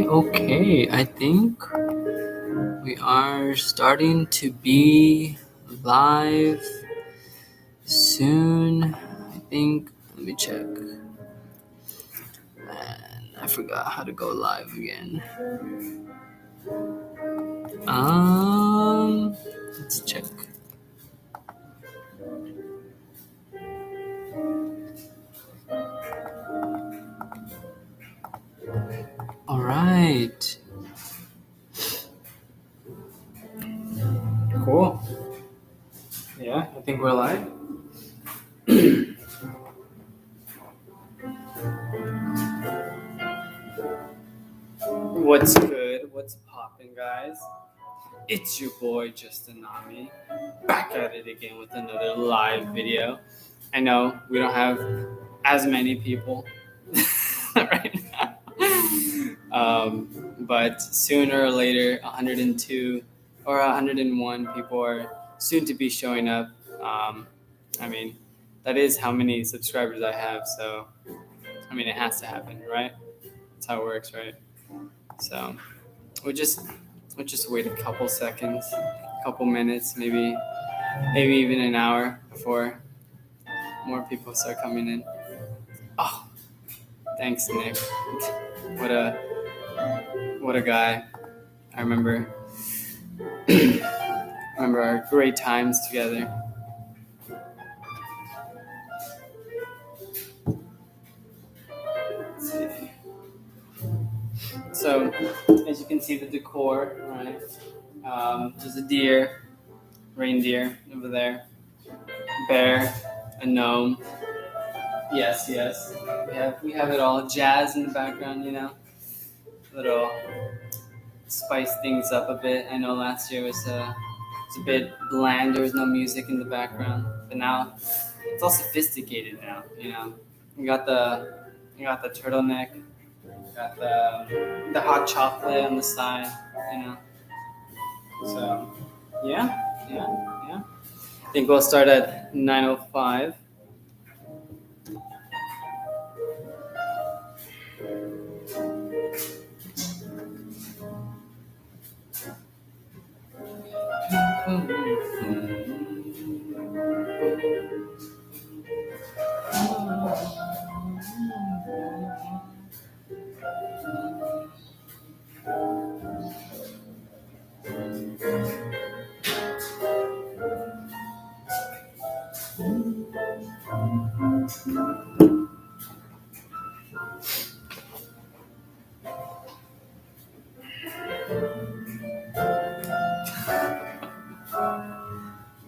Okay, I think we are starting to be live soon. I think, let me check. Man, I forgot how to go live again. Let's check. All right. Cool. Yeah, I think we're live. What's good? What's poppin', guys? It's your boy Justin Nami, back at it again with another live video. I know we don't have as many people right now, but sooner or later, 102 or 101 people are soon to be showing up. I mean, that is how many subscribers I have, so I mean, it has to happen, right? That's how it works, right? So we'll just wait a couple seconds, a couple minutes, maybe even an hour before more people start coming in. Oh, thanks, Nick. What a guy. I remember our great times together. Let's see. So, as you can see, the decor, right? There's a deer, reindeer over there, bear, a gnome. Yes. We have it all. Jazz in the background, little spice things up a bit. I know last year was a bit bland. There was no music in the background, but now it's all sophisticated. Now, you got the turtleneck, got the hot chocolate on the side. So yeah. I think we'll start at 9:05.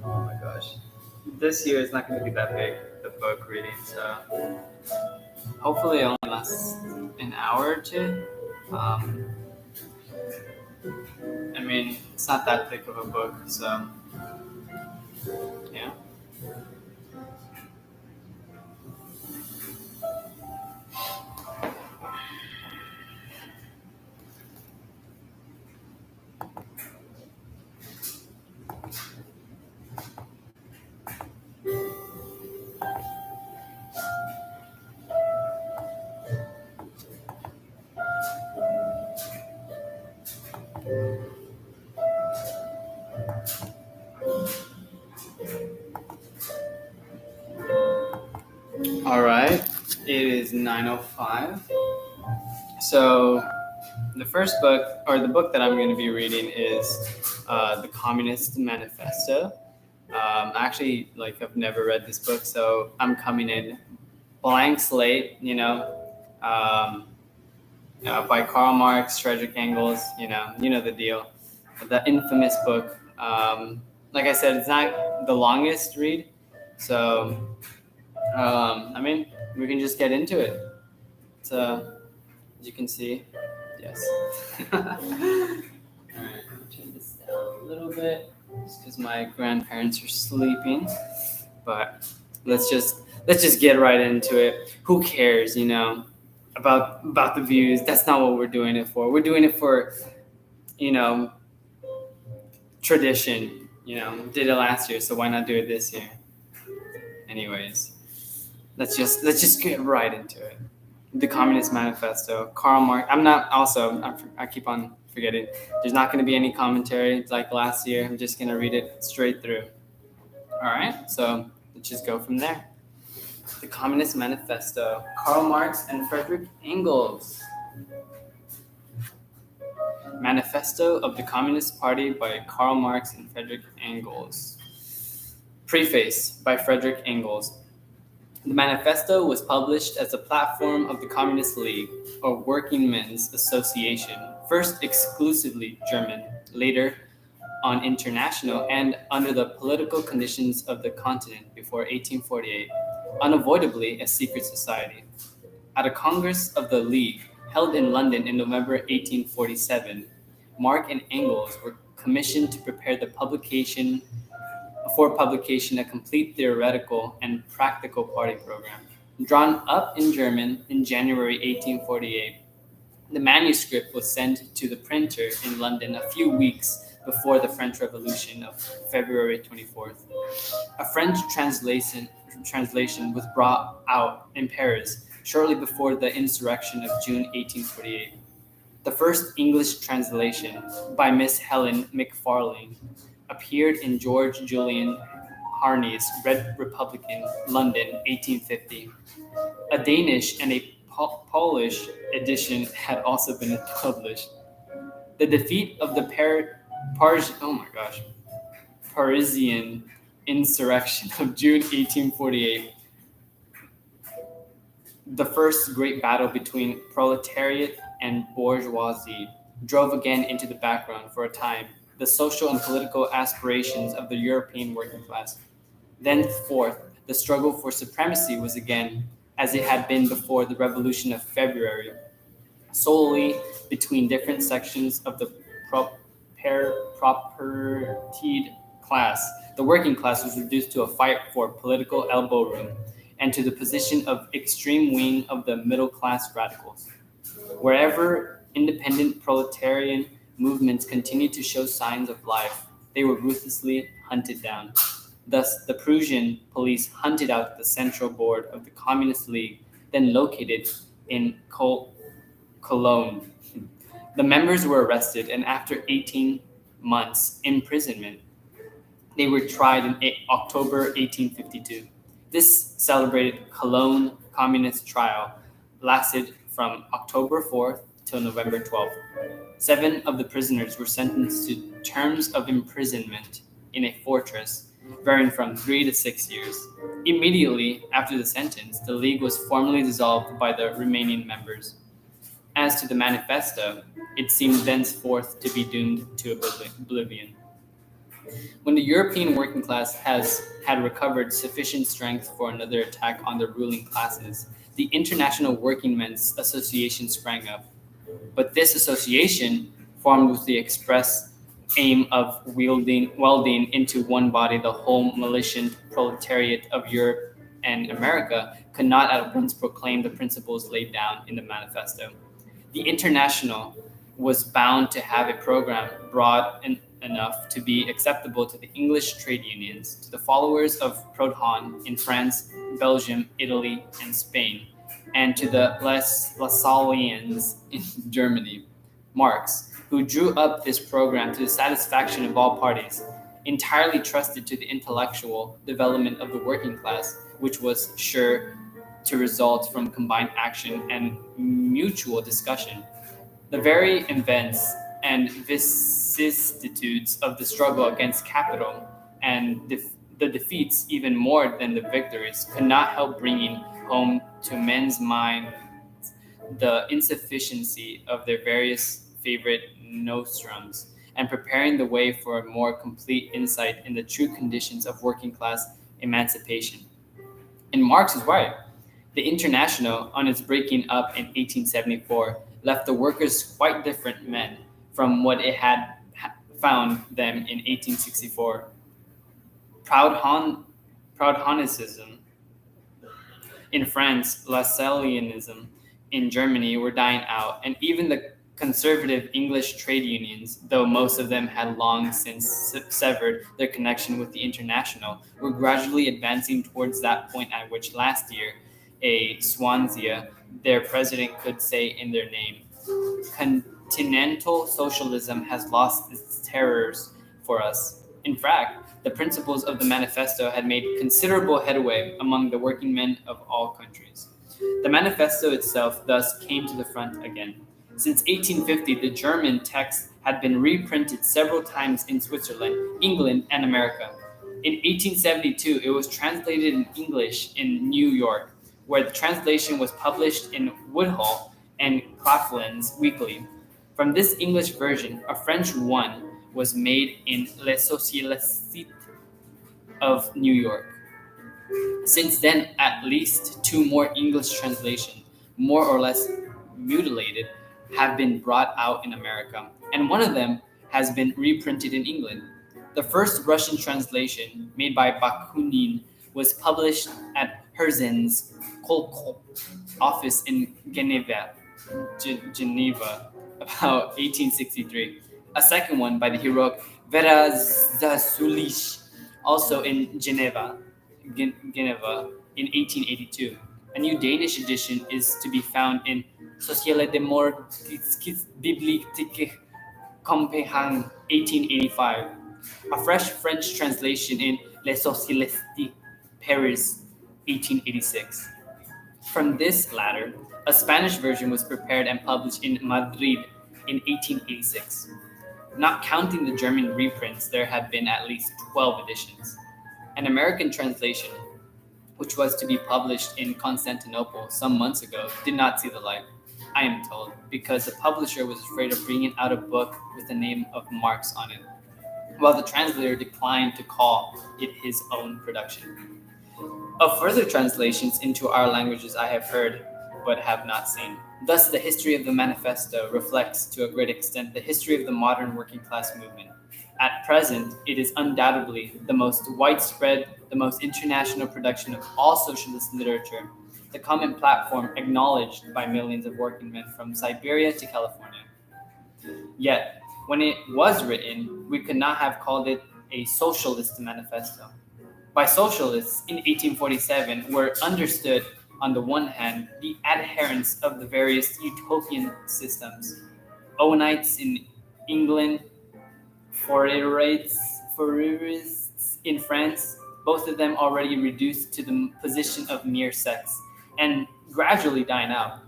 Oh my gosh. This year is not going to be that big, the book reading, so hopefully it only lasts an hour or two. I mean, it's not that thick of a book, so yeah. All right, it is 9:05. So the first book, or the book that I'm going to be reading, is the Communist Manifesto. Actually, I've never read this book, so I'm coming in blank slate. By Karl Marx, Frederick Engels. You know the deal. The infamous book. Like I said, it's not the longest read, so I mean, we can just get into it. So, as you can see, yes. All right, turn this down a little bit. because my grandparents are sleeping. But let's just get right into it. Who cares, about the views? That's not what we're doing it for. We're doing it for, you know, tradition. Did it last year, so why not do it this year? Anyways, let's just get right into it. The Communist Manifesto, Karl Marx. I keep on forgetting. There's not going to be any commentary like last year. I'm just going to read it straight through. All right, so let's just go from there. The Communist Manifesto, Karl Marx and Friedrich Engels. Manifesto of the Communist Party by Karl Marx and Friedrich Engels. Preface by Friedrich Engels. The manifesto was published as a platform of the Communist League, or Working Men's Association, first exclusively German, later on international, and under the political conditions of the continent before 1848, unavoidably a secret society. At a Congress of the League held in London in November 1847, Marx and Engels were commissioned to prepare for publication a complete theoretical and practical party program. Drawn up in German in January 1848, the manuscript was sent to the printer in London a few weeks before the French Revolution of February 24th. A French translation was brought out in Paris shortly before the insurrection of June 1848. The first English translation, by Miss Helen Macfarlane, appeared in George Julian Harney's Red Republican, London, 1850. A Danish and a Polish edition had also been published. The defeat of the Parisian insurrection of June 1848, the first great battle between proletariat and bourgeoisie, drove again into the background for a time the social and political aspirations of the European working class. Thenceforth, the struggle for supremacy was again, as it had been before the Revolution of February, solely between different sections of the propertied class. The working class was reduced to a fight for political elbow room and to the position of extreme wing of the middle class radicals. Wherever independent proletarian movements continued to show signs of life, they were ruthlessly hunted down. Thus, the Prussian police hunted out the Central Board of the Communist League, then located in Cologne. The members were arrested, and after 18 months' imprisonment, they were tried in October 1852. This celebrated Cologne Communist trial lasted from October 4th till November 12th. 7 of the prisoners were sentenced to terms of imprisonment in a fortress, varying from 3 to 6 years. Immediately after the sentence, the League was formally dissolved by the remaining members. As to the manifesto, it seemed thenceforth to be doomed to oblivion. When the European working class had recovered sufficient strength for another attack on the ruling classes, the International Working Men's Association sprang up. But this association, formed with the express aim of welding into one body the whole militant proletariat of Europe and America, could not at once proclaim the principles laid down in the manifesto. The International was bound to have a program broad enough to be acceptable to the English trade unions, to the followers of Proudhon in France, Belgium, Italy, and Spain, and to the Lassallians in Germany. Marx, who drew up this program to the satisfaction of all parties, entirely trusted to the intellectual development of the working class, which was sure to result from combined action and mutual discussion. The very events and vicissitudes of the struggle against capital and the defeats, even more than the victories, could not help bringing home to men's minds the insufficiency of their various favorite nostrums and preparing the way for a more complete insight in the true conditions of working class emancipation. And Marx is right. The International, on its breaking up in 1874, left the workers quite different men from what it had found them in 1864. Proudhonicism in France, Lassalleanism in Germany were dying out, and even the conservative English trade unions, though most of them had long since severed their connection with the International, were gradually advancing towards that point at which last year a Swansea, their president, could say in their name, "Continental socialism has lost its terrors for us." In fact, the principles of the manifesto had made considerable headway among the working men of all countries. The manifesto itself thus came to the front again. Since 1850, the German text had been reprinted several times in Switzerland, England, and America. In 1872, it was translated in English in New York, where the translation was published in Woodhull and Claflin's Weekly. From this English version, a French one was made in Les Socialistes of New York. Since then, at least two more English translations, more or less mutilated, have been brought out in America, and one of them has been reprinted in England. The first Russian translation, made by Bakunin, was published at Herzen's Kolkol office in Geneva, about 1863. A second one by the heroic Vera Zasulich, also in Geneva, in 1882. A new Danish edition is to be found in Socialdemokratiske Bibliothek Copenhagen, 1885. A fresh French translation in Les Socialistes, Paris, 1886. From this latter, a Spanish version was prepared and published in Madrid in 1886. Not counting the German reprints, there have been at least 12 editions. An American translation, which was to be published in Constantinople some months ago, did not see the light, I am told, because the publisher was afraid of bringing out a book with the name of Marx on it, while the translator declined to call it his own production. Of further translations into our languages I have heard, but have not seen. Thus, the history of the manifesto reflects, to a great extent, the history of the modern working class movement. At present, it is undoubtedly the most widespread, the most international production of all socialist literature, the common platform acknowledged by millions of working men from Siberia to California. Yet, when it was written, we could not have called it a socialist manifesto. By socialists in 1847 were understood, on the one hand, the adherents of the various utopian systems, Owenites in England, Fourierists in France, both of them already reduced to the position of mere sects, and gradually dying out.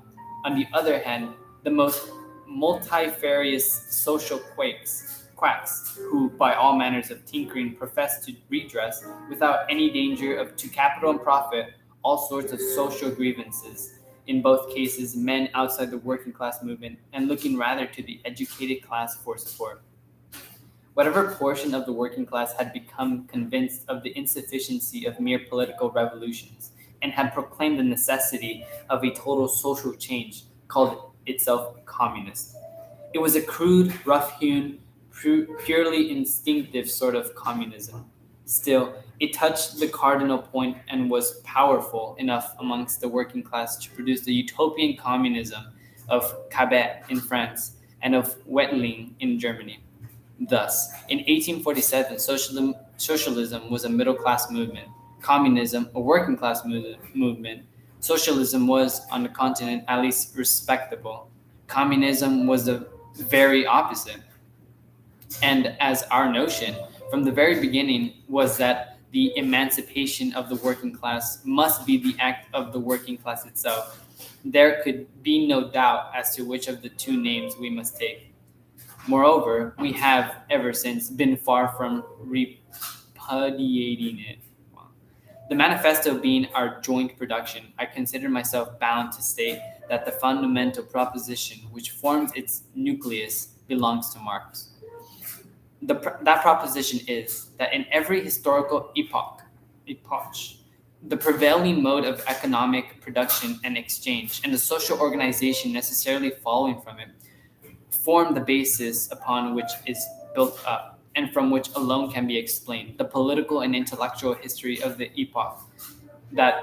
On the other hand, the most multifarious social quacks, who by all manners of tinkering profess to redress, without any danger to capital and profit, all sorts of social grievances, in both cases men outside the working class movement, and looking rather to the educated class for support. Whatever portion of the working class had become convinced of the insufficiency of mere political revolutions, and had proclaimed the necessity of a total social change, called itself communist. It was a crude, rough-hewn, purely instinctive sort of communism. Still, it touched the cardinal point and was powerful enough amongst the working class to produce the utopian communism of Cabet in France and of Wetling in Germany. Thus, in 1847, socialism was a middle-class movement, communism a working-class movement. Socialism was, on the continent, at least respectable. Communism was the very opposite. And as our notion, from the very beginning, was that the emancipation of the working class must be the act of the working class itself, there could be no doubt as to which of the two names we must take. Moreover, we have ever since been far from repudiating it. The manifesto being our joint production, I consider myself bound to state that the fundamental proposition which forms its nucleus belongs to Marx. That proposition is that in every historical epoch, the prevailing mode of economic production and exchange, and the social organization necessarily following from it, form the basis upon which is built up, and from which alone can be explained the political and intellectual history of the epoch, that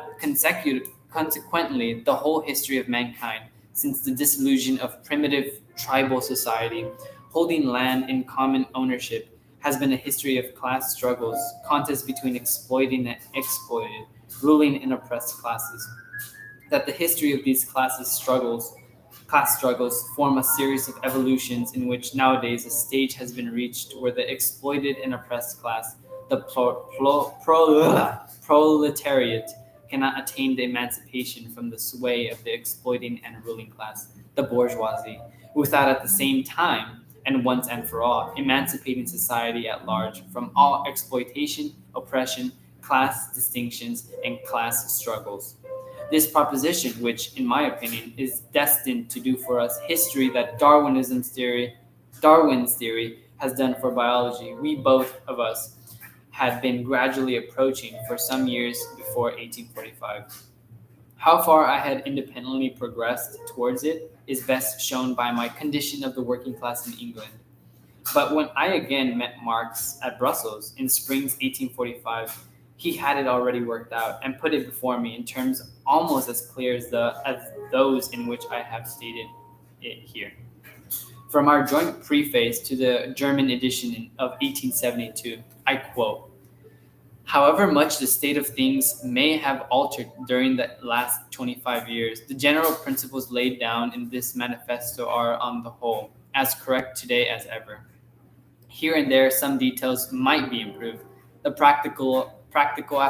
consequently the whole history of mankind, since the dissolution of primitive tribal society, holding land in common ownership, has been a history of class struggles, contests between exploiting and exploited, ruling and oppressed classes. That the history of these class struggles form a series of evolutions in which nowadays a stage has been reached where the exploited and oppressed class, the proletariat, cannot attain the emancipation from the sway of the exploiting and ruling class, the bourgeoisie, without at the same time, and once and for all, emancipating society at large from all exploitation, oppression, class distinctions, and class struggles. This proposition, which, in my opinion, is destined to do for us history that Darwin's theory has done for biology, we both of us had been gradually approaching for some years before 1845. How far I had independently progressed towards it is best shown by my condition of the working class in England. But when I again met Marx at Brussels in spring's 1845, he had it already worked out and put it before me in terms almost as clear as those in which I have stated it here. From our joint preface to the German edition of 1872, I quote, "However much the state of things may have altered during the last 25 years, the general principles laid down in this manifesto are, on the whole, as correct today as ever. Here and there, some details might be improved. The practical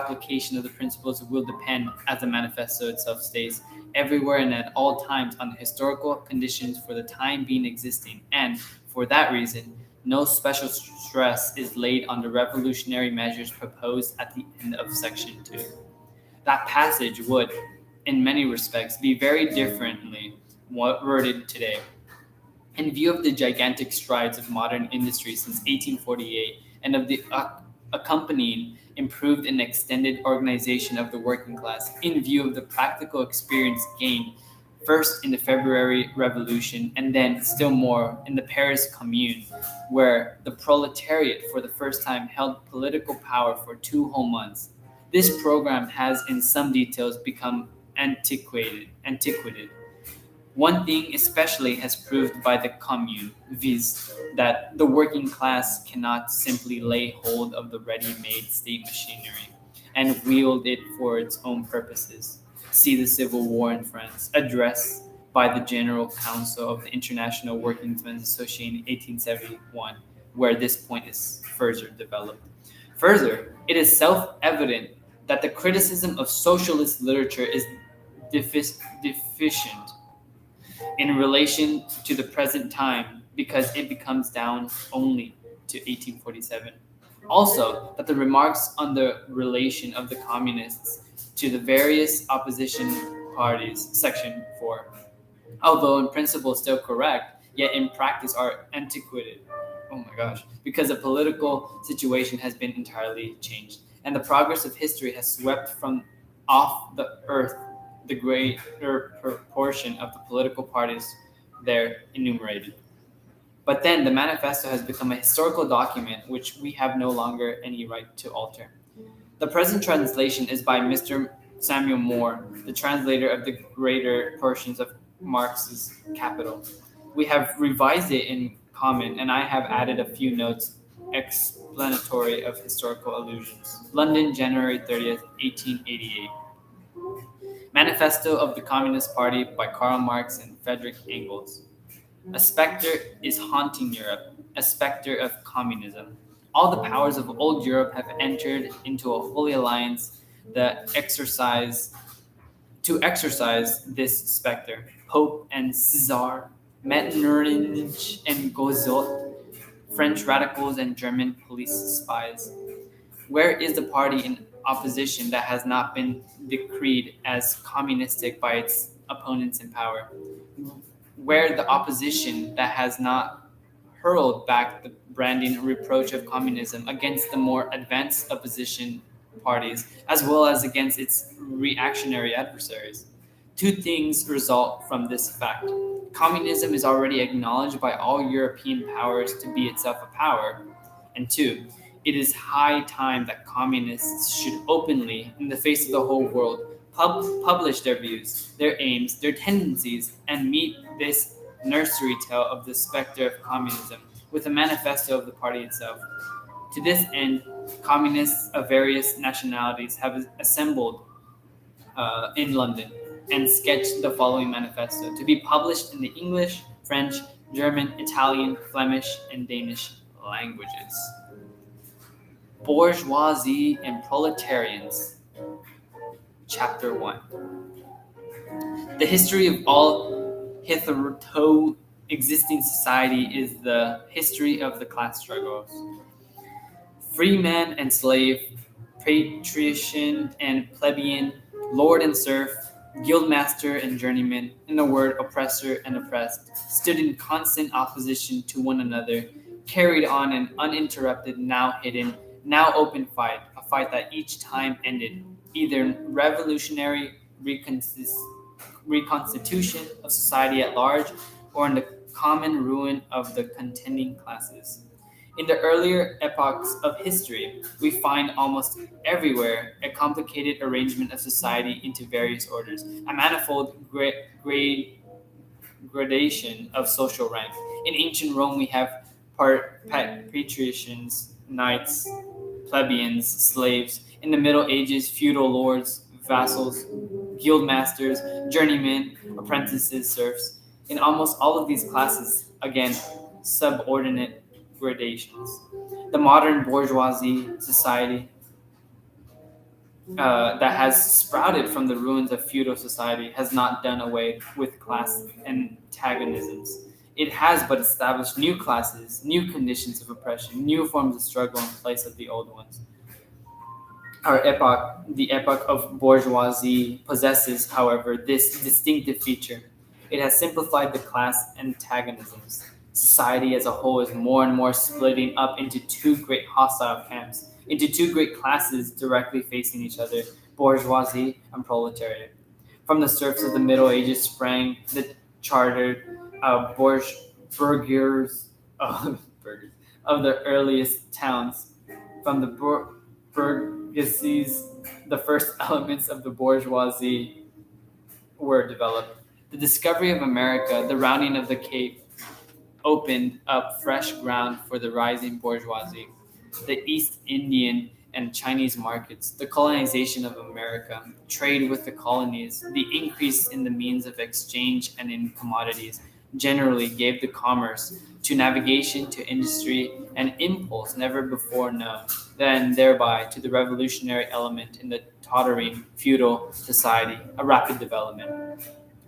application of the principles will depend, as the manifesto itself states, everywhere and at all times on the historical conditions for the time being existing, and, for that reason, no special stress is laid on the revolutionary measures proposed at the end of section 2. That passage would, in many respects, be very differently worded today. In view of the gigantic strides of modern industry since 1848 and of the accompanying improved and extended organization of the working class, in view of the practical experience gained first in the February Revolution and then still more in the Paris Commune, where the proletariat for the first time held political power for 2 whole months, this program has in some details become antiquated. One thing especially has proved by the Commune, viz., that the working class cannot simply lay hold of the ready-made state machinery and wield it for its own purposes. See the Civil War in France, addressed by the General Council of the International Workingmen's Association in 1871, where this point is further developed. Further, it is self-evident that the criticism of socialist literature is deficient in relation to the present time because it comes down only to 1847. Also, that the remarks on the relation of the communists to the various opposition parties, section 4, although in principle still correct, yet in practice are antiquated. Oh my gosh, because the political situation has been entirely changed, and the progress of history has swept from off the earth the greater proportion of the political parties there enumerated. But then the manifesto has become a historical document which we have no longer any right to alter. The present translation is by Mr. Samuel Moore, the translator of the greater portions of Marx's Capital. We have revised it in common, and I have added a few notes explanatory of historical allusions. London, January 30th, 1888. Manifesto of the Communist Party by Karl Marx and Friedrich Engels. A specter is haunting Europe, a specter of communism. All the powers of old Europe have entered into a holy alliance to exercise this specter. Pope and Caesar, Metternich and Gozot, French radicals and German police spies. Where is the party in opposition that has not been decreed as communistic by its opponents in power? Where the opposition that has not hurled back the branding reproach of communism against the more advanced opposition parties, as well as against its reactionary adversaries? Two things result from this fact. Communism is already acknowledged by all European powers to be itself a power. And two, it is high time that communists should openly, in the face of the whole world, publish their views, their aims, their tendencies, and meet this nursery tale of the specter of communism with a manifesto of the party itself. To this end, communists of various nationalities have assembled in London and sketched the following manifesto to be published in the English, French, German, Italian, Flemish, and Danish languages. Bourgeoisie and Proletarians, Chapter 1. The history of all hitherto existing society is the history of the class struggles. Free man and slave, patrician and plebeian, lord and serf, guildmaster and journeyman, in a word, oppressor and oppressed, stood in constant opposition to one another, carried on an uninterrupted, now hidden, now open fight, a fight that each time ended either in revolutionary reconstitution of society at large or in the common ruin of the contending classes. In the earlier epochs of history, we find almost everywhere a complicated arrangement of society into various orders, a manifold gradation of social rank. In ancient Rome, we have patricians, knights, plebeians, slaves. In the Middle Ages, feudal lords, vassals, guildmasters, journeymen, apprentices, serfs. In almost all of these classes, again, subordinate gradations. The modern bourgeoisie society that has sprouted from the ruins of feudal society has not done away with class antagonisms. It has but established new classes, new conditions of oppression, new forms of struggle in place of the old ones. Our epoch, the epoch of bourgeoisie, possesses, however, this distinctive feature. It has simplified the class antagonisms. Society as a whole is more and more splitting up into two great hostile camps, into two great classes directly facing each other, bourgeoisie and proletariat. From the serfs of the Middle Ages sprang the chartered burghers of the earliest towns. From the burgesses, the first elements of the bourgeoisie were developed. The discovery of America, the rounding of the Cape, opened up fresh ground for the rising bourgeoisie. The East Indian and Chinese markets, the colonization of America, trade with the colonies, the increase in the means of exchange and in commodities generally gave the commerce to navigation, to industry, an impulse never before known, and thereby to the revolutionary element in the tottering feudal society, a rapid development.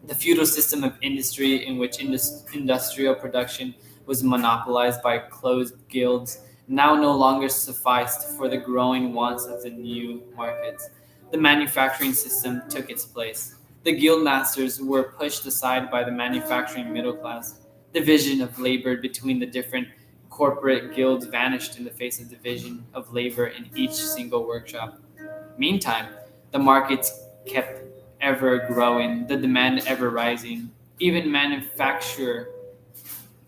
The feudal system of industry in which industrial production was monopolized by closed guilds now no longer sufficed for the growing wants of the new markets. The manufacturing system took its place. The guild masters were pushed aside by the manufacturing middle class. Division of labor between the different corporate guilds vanished in the face of division of labor in each single workshop. Meantime, the markets kept ever growing, the demand ever rising. Even manufacture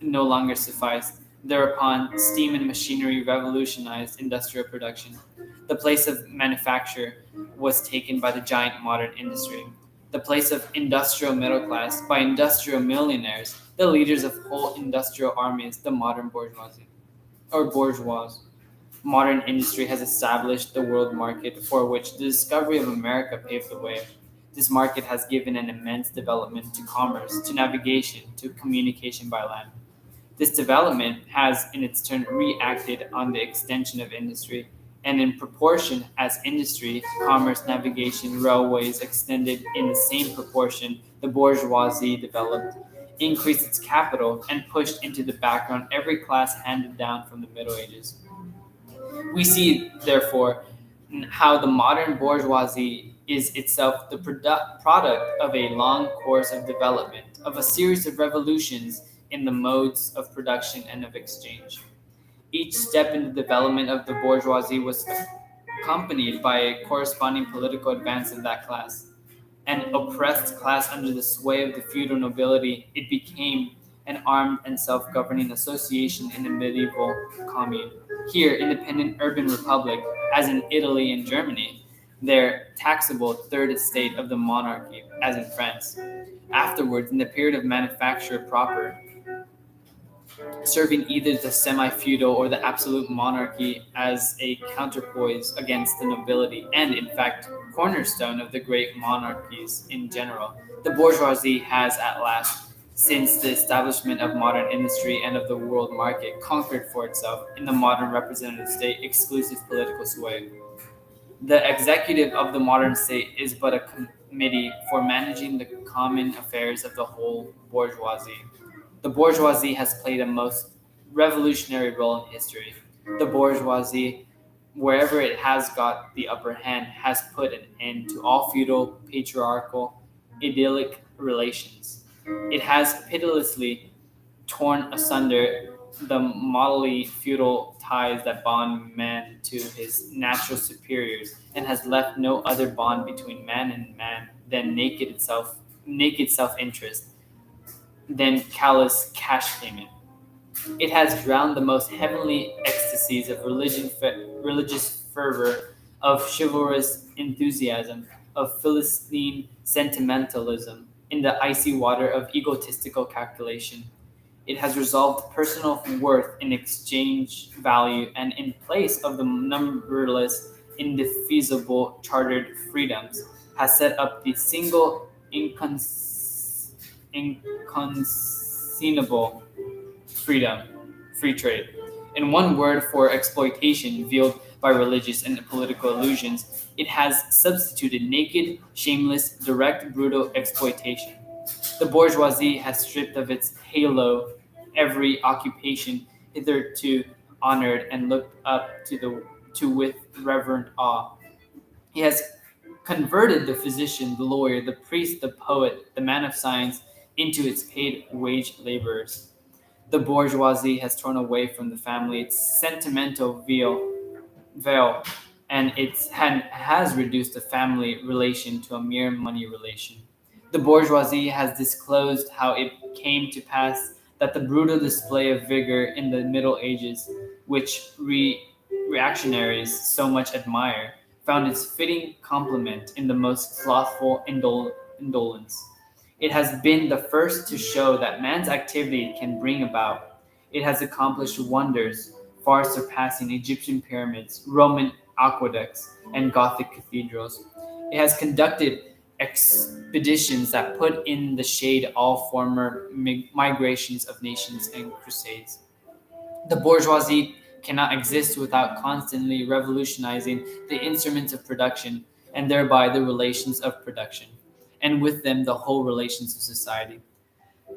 no longer sufficed. Thereupon, steam and machinery revolutionized industrial production. The place of manufacture was taken by the giant modern industry. The place of industrial middle class by industrial millionaires, the leaders of whole industrial armies, the modern bourgeoisie, or bourgeois. Modern industry has established the world market for which the discovery of America paved the way. This market has given an immense development to commerce, to navigation, to communication by land. This development has, in its turn, reacted on the extension of industry, and in proportion as industry, commerce, navigation, railways extended in the same proportion, the bourgeoisie developed, increased its capital, and pushed into the background every class handed down from the Middle Ages. We see, therefore, how the modern bourgeoisie is itself the product of a long course of development, of a series of revolutions in the modes of production and of exchange. Each step in the development of the bourgeoisie was accompanied by a corresponding political advance of that class. an oppressed class under the sway of the feudal nobility, it became an armed and self-governing association in a medieval commune. Here, independent urban republic, as in Italy and Germany, their taxable third estate of the monarchy, as in France. Afterwards, in the period of manufacture proper, serving either the semi-feudal or the absolute monarchy as a counterpoise against the nobility, and in fact, cornerstone of the great monarchies in general. The bourgeoisie has at last, since the establishment of modern industry and of the world market, conquered for itself, in the modern representative state, exclusive political sway. The executive of the modern state is but a committee for managing the common affairs of the whole bourgeoisie. The bourgeoisie has played a most revolutionary role in history. The bourgeoisie, wherever it has got the upper hand, has put an end to all feudal, patriarchal, idyllic relations. It has pitilessly torn asunder the motley feudal ties that bond man to his natural superiors, and has left no other bond between man and man than naked self-interest, than callous cash payment. It has drowned the most heavenly ecstasies of religious fervor, of chivalrous enthusiasm, of Philistine sentimentalism in the icy water of egotistical calculation. It has resolved personal worth in exchange value, and in place of the numberless indefeasible chartered freedoms, has set up the single inconceivable freedom, free trade. In one word, for exploitation veiled by religious and political illusions, it has substituted naked, shameless, direct, brutal exploitation. The bourgeoisie has stripped of its halo every occupation hitherto honored and looked up to with reverent awe. It has converted the physician, the lawyer, the priest, the poet, the man of science into its paid wage laborers. The bourgeoisie has torn away from the family its sentimental veil, and has reduced the family relation to a mere money relation. The bourgeoisie has disclosed how it came to pass that the brutal display of vigor in the Middle Ages, which reactionaries so much admire, found its fitting complement in the most slothful indolence. It has been the first to show that man's activity can bring about. It has accomplished wonders far surpassing Egyptian pyramids, Roman aqueducts, and Gothic cathedrals. It has conducted expeditions that put in the shade all former migrations of nations and crusades. The bourgeoisie cannot exist without constantly revolutionizing the instruments of production, and thereby the relations of production, and with them the whole relations of society.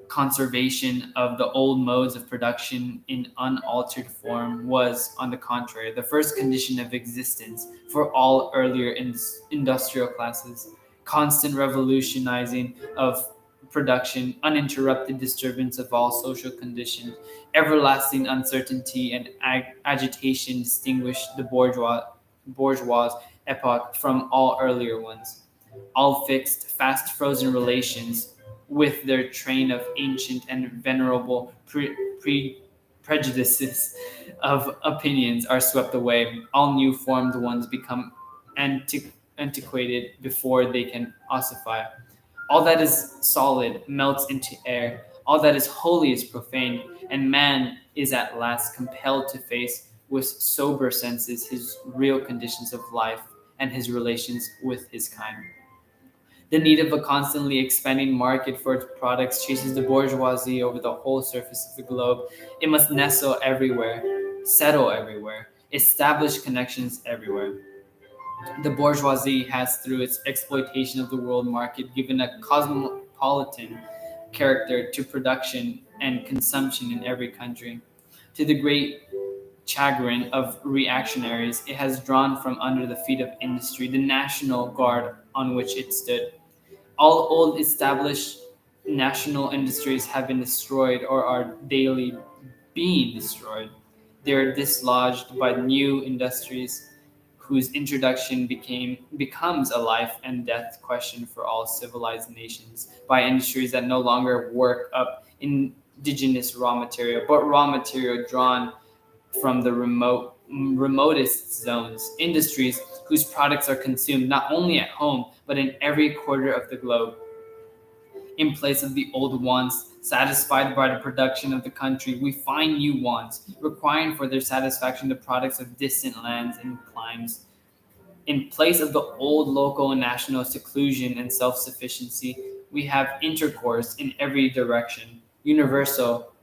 Conservation of the old modes of production in unaltered form was, on the contrary, the first condition of existence for all earlier industrial classes. Constant revolutionizing of production, uninterrupted disturbance of all social conditions, everlasting uncertainty and agitation distinguished the bourgeois epoch from all earlier ones. All fixed, fast frozen relations, with their train of ancient and venerable prejudices of opinions, are swept away. All new formed ones become antiquated before they can ossify. All that is solid melts into air. All that is holy is profaned, and man is at last compelled to face with sober senses his real conditions of life and his relations with his kind. The need of a constantly expanding market for its products chases the bourgeoisie over the whole surface of the globe. It must nestle everywhere, settle everywhere, establish connections everywhere. The bourgeoisie has, through its exploitation of the world market, given a cosmopolitan character to production and consumption in every country. To the great chagrin of reactionaries, it has drawn from under the feet of industry the national guard on which it stood. All old established national industries have been destroyed or are daily being destroyed. They are dislodged by new industries whose introduction becomes a life and death question for all civilized nations by industries that no longer work up indigenous raw material, but raw material drawn from the remotest zones, industries whose products are consumed not only at home, but in every quarter of the globe. In place of the old wants satisfied by the production of the country, we find new wants, requiring for their satisfaction the products of distant lands and climes. In place of the old local and national seclusion and self-sufficiency, we have intercourse in every direction, universal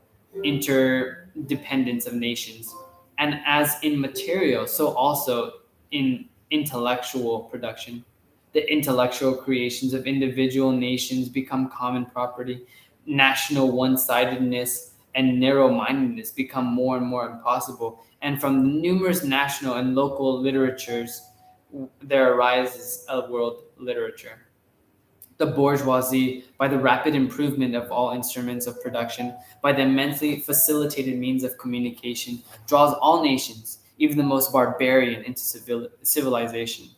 interdependence of nations. And as in material, so also in intellectual production. The intellectual creations of individual nations become common property. National one-sidedness and narrow-mindedness become more and more impossible. And from the numerous national and local literatures, there arises a world literature. The bourgeoisie, by the rapid improvement of all instruments of production, by the immensely facilitated means of communication, draws all nations, even the most barbarian, into civilization.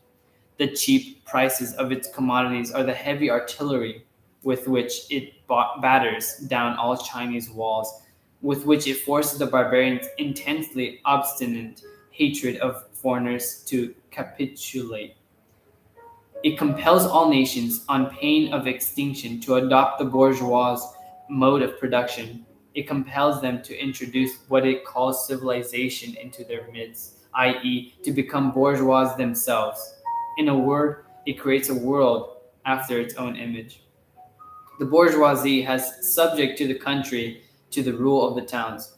The cheap prices of its commodities are the heavy artillery with which it batters down all Chinese walls, with which it forces the barbarians' intensely obstinate hatred of foreigners to capitulate. It compels all nations, on pain of extinction, to adopt the bourgeois mode of production. It compels them to introduce what it calls civilization into their midst, i.e., to become bourgeois themselves. In a word, it creates a world after its own image. The bourgeoisie has subject to the country to the rule of the towns.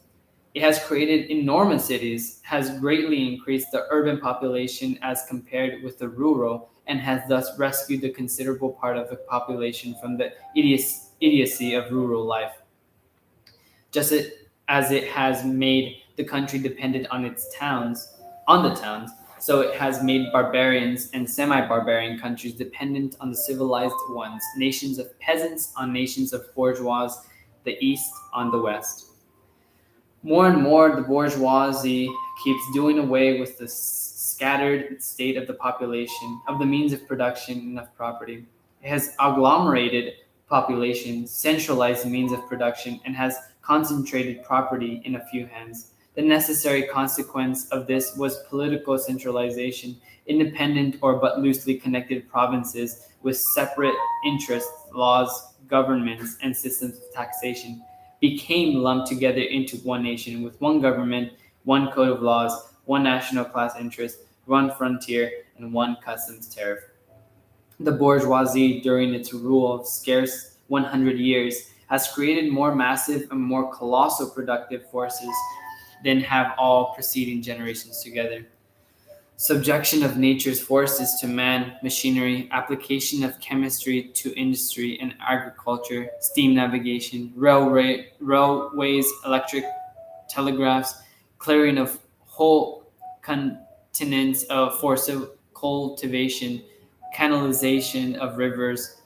It has created enormous cities, has greatly increased the urban population as compared with the rural, and has thus rescued the considerable part of the population from the idiocy of rural life. Just as it has made the country dependent on the towns, so it has made barbarians and semi-barbarian countries dependent on the civilized ones, nations of peasants on nations of bourgeois, the East on the West. More and more, the bourgeoisie keeps doing away with the scattered state of the population, of the means of production and of property. It has agglomerated population, centralized means of production, and has concentrated property in a few hands. The necessary consequence of this was political centralization. Independent or but loosely connected provinces with separate interests, laws, governments, and systems of taxation became lumped together into one nation with one government, one code of laws, one national class interest, one frontier, and one customs tariff. The bourgeoisie, during its rule of scarce 100 years, has created more massive and more colossal productive forces than have all preceding generations together. Subjection of nature's forces to man, machinery, application of chemistry to industry and agriculture, steam navigation, railways, electric telegraphs, clearing of whole continents of forced cultivation, canalization of rivers,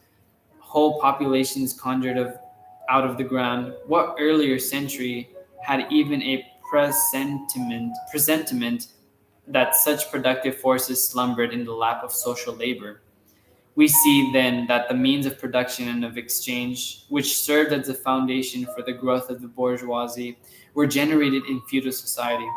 whole populations conjured out of the ground. What earlier century had even a presentiment that such productive forces slumbered in the lap of social labor? We see then that the means of production and of exchange, which served as the foundation for the growth of the bourgeoisie, were generated in feudal society.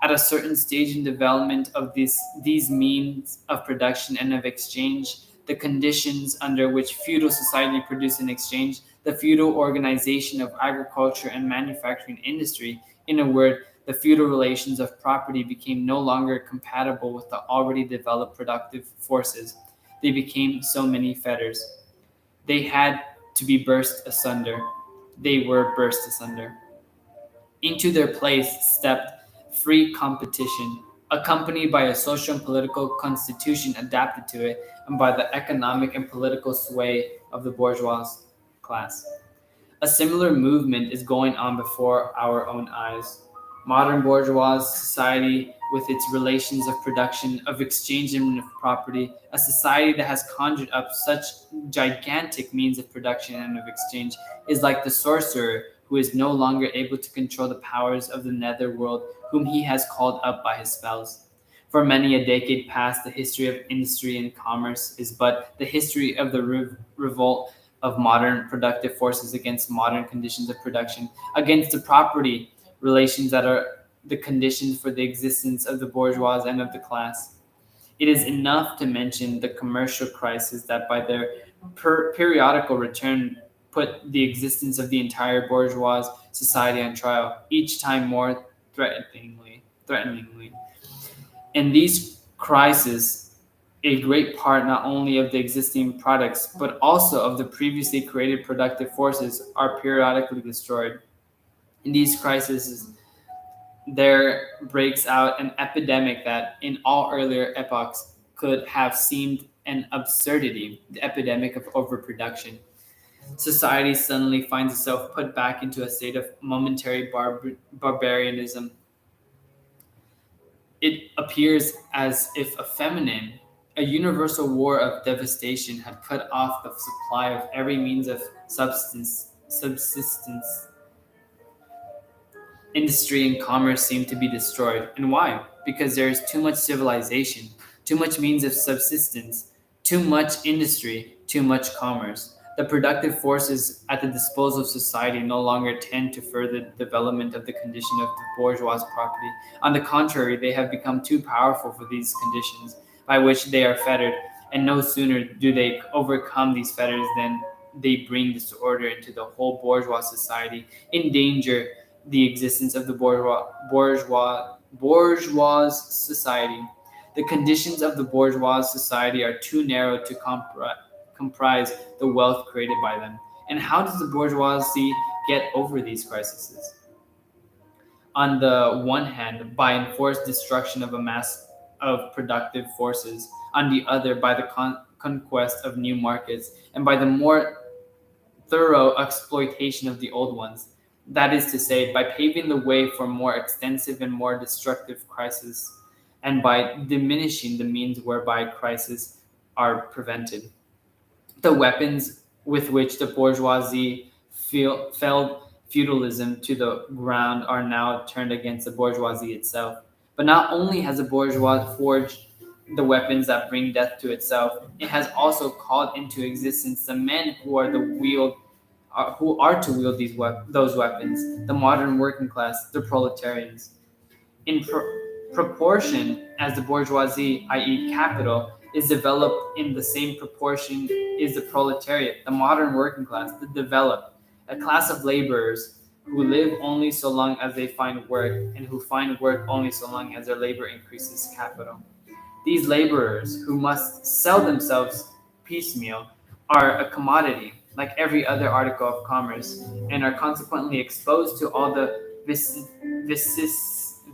At a certain stage in development of these means of production and of exchange, the conditions under which feudal society produced and exchanged, the feudal organization of agriculture and manufacturing industry, in a word, the feudal relations of property became no longer compatible with the already developed productive forces. They became so many fetters. They had to be burst asunder. They were burst asunder. Into their place stepped free competition, accompanied by a social and political constitution adapted to it, and by the economic and political sway of the bourgeois class. A similar movement is going on before our own eyes. Modern bourgeois society, with its relations of production, of exchange, and of property, a society that has conjured up such gigantic means of production and of exchange, is like the sorcerer who is no longer able to control the powers of the nether world, whom he has called up by his spells. For many a decade past, the history of industry and commerce is but the history of the revolt of modern productive forces against modern conditions of production, against the property relations that are the conditions for the existence of the bourgeois and of the class. It is enough to mention the commercial crisis that by their periodical return put the existence of the entire bourgeois society on trial, each time more threateningly. In these crises, a great part not only of the existing products, but also of the previously created productive forces are periodically destroyed. In these crises, there breaks out an epidemic that in all earlier epochs could have seemed an absurdity, the epidemic of overproduction. Society suddenly finds itself put back into a state of momentary barbarianism. It appears as if a universal war of devastation had cut off the supply of every means of subsistence. Industry and commerce seem to be destroyed. And why? Because there is too much civilization, too much means of subsistence, too much industry, too much commerce. The productive forces at the disposal of society no longer tend to further the development of the condition of the bourgeois property. On the contrary, they have become too powerful for these conditions by which they are fettered, and no sooner do they overcome these fetters than they bring disorder into the whole bourgeois society, endanger the existence of the bourgeois society. The conditions of the bourgeois society are too narrow to comprise the wealth created by them. And how does the bourgeoisie get over these crises? On the one hand, by enforced destruction of a mass of productive forces, on the other, by the conquest of new markets, and by the more thorough exploitation of the old ones. That is to say, by paving the way for more extensive and more destructive crises, and by diminishing the means whereby crises are prevented. The weapons with which the bourgeoisie felled feudalism to the ground are now turned against the bourgeoisie itself. But not only has the bourgeois forged the weapons that bring death to itself, it has also called into existence the men who are to wield those weapons, the modern working class, the proletarians. In proportion as the bourgeoisie, i.e., capital, is developed, in the same proportion is the proletariat, the modern working class, the developed, a class of laborers who live only so long as they find work, and who find work only so long as their labor increases capital. These laborers, who must sell themselves piecemeal, are a commodity, like every other article of commerce, and are consequently exposed to all the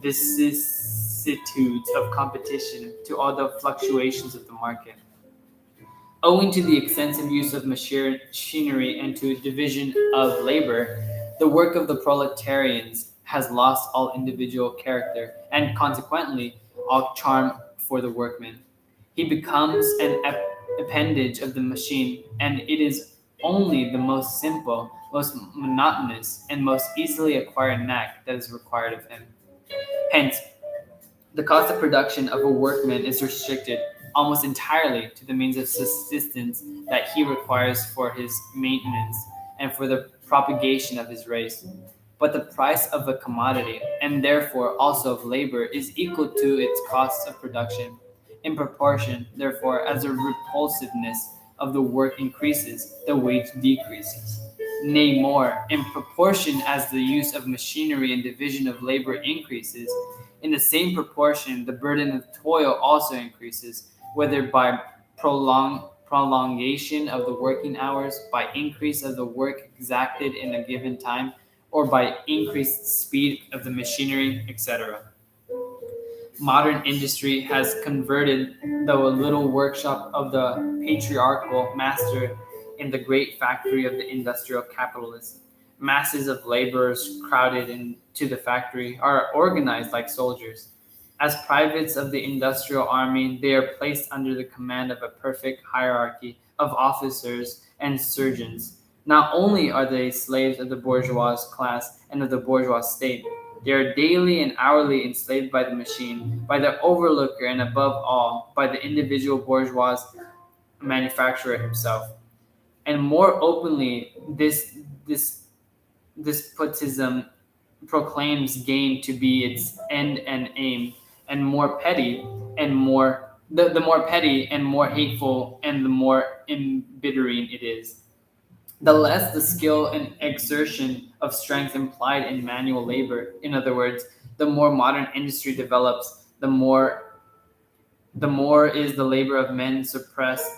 vicissitudes of competition, to all the fluctuations of the market. Owing to the extensive use of machinery and to division of labor, the work of the proletarians has lost all individual character and consequently all charm for the workman. He becomes an appendage of the machine, and it is only the most simple, most monotonous, and most easily acquired knack that is required of him. Hence, the cost of production of a workman is restricted almost entirely to the means of subsistence that he requires for his maintenance and for the propagation of his race. But the price of a commodity, and therefore also of labor, is equal to its cost of production. In proportion, therefore, as the repulsiveness of the work increases, the wage decreases. Nay, more, in proportion as the use of machinery and division of labor increases, in the same proportion the burden of toil also increases, whether by prolongation of the working hours, by increase of the work exacted in a given time, or by increased speed of the machinery, etc. Modern industry has converted the little workshop of the patriarchal master in the great factory of the industrial capitalist. Masses of laborers crowded into the factory are organized like soldiers. As privates of the industrial army, they are placed under the command of a perfect hierarchy of officers and surgeons. Not only are they slaves of the bourgeois class and of the bourgeois state, They are daily and hourly enslaved by the machine, by the overlooker, and above all, by the individual bourgeois manufacturer himself. And more openly, this despotism proclaims gain to be its end and aim, and more petty and more the more petty and more hateful and the more embittering it is. The less the skill and exertion of strength implied in manual labor. In other words, the more modern industry develops, the more is the labor of men superseded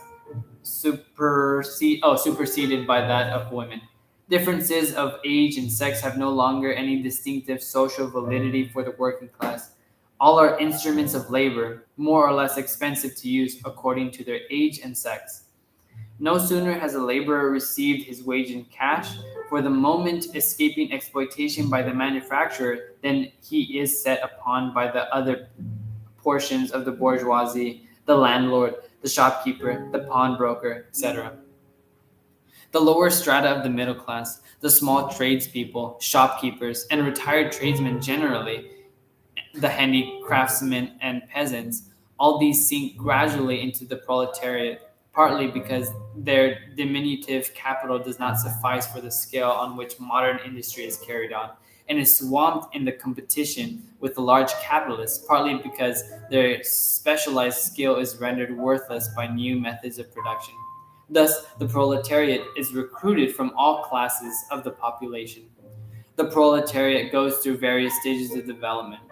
by that of women. Differences of age and sex have no longer any distinctive social validity for the working class. All are instruments of labor, more or less expensive to use according to their age and sex. No sooner has a laborer received his wage in cash, for the moment escaping exploitation by the manufacturer, than he is set upon by the other portions of the bourgeoisie, the landlord, the shopkeeper, the pawnbroker, etc. The lower strata of the middle class, the small tradespeople, shopkeepers, and retired tradesmen generally, the handicraftsmen and peasants, all these sink gradually into the proletariat, partly because their diminutive capital does not suffice for the scale on which modern industry is carried on, and is swamped in the competition with the large capitalists, partly because their specialized skill is rendered worthless by new methods of production. Thus, the proletariat is recruited from all classes of the population. The proletariat goes through various stages of development.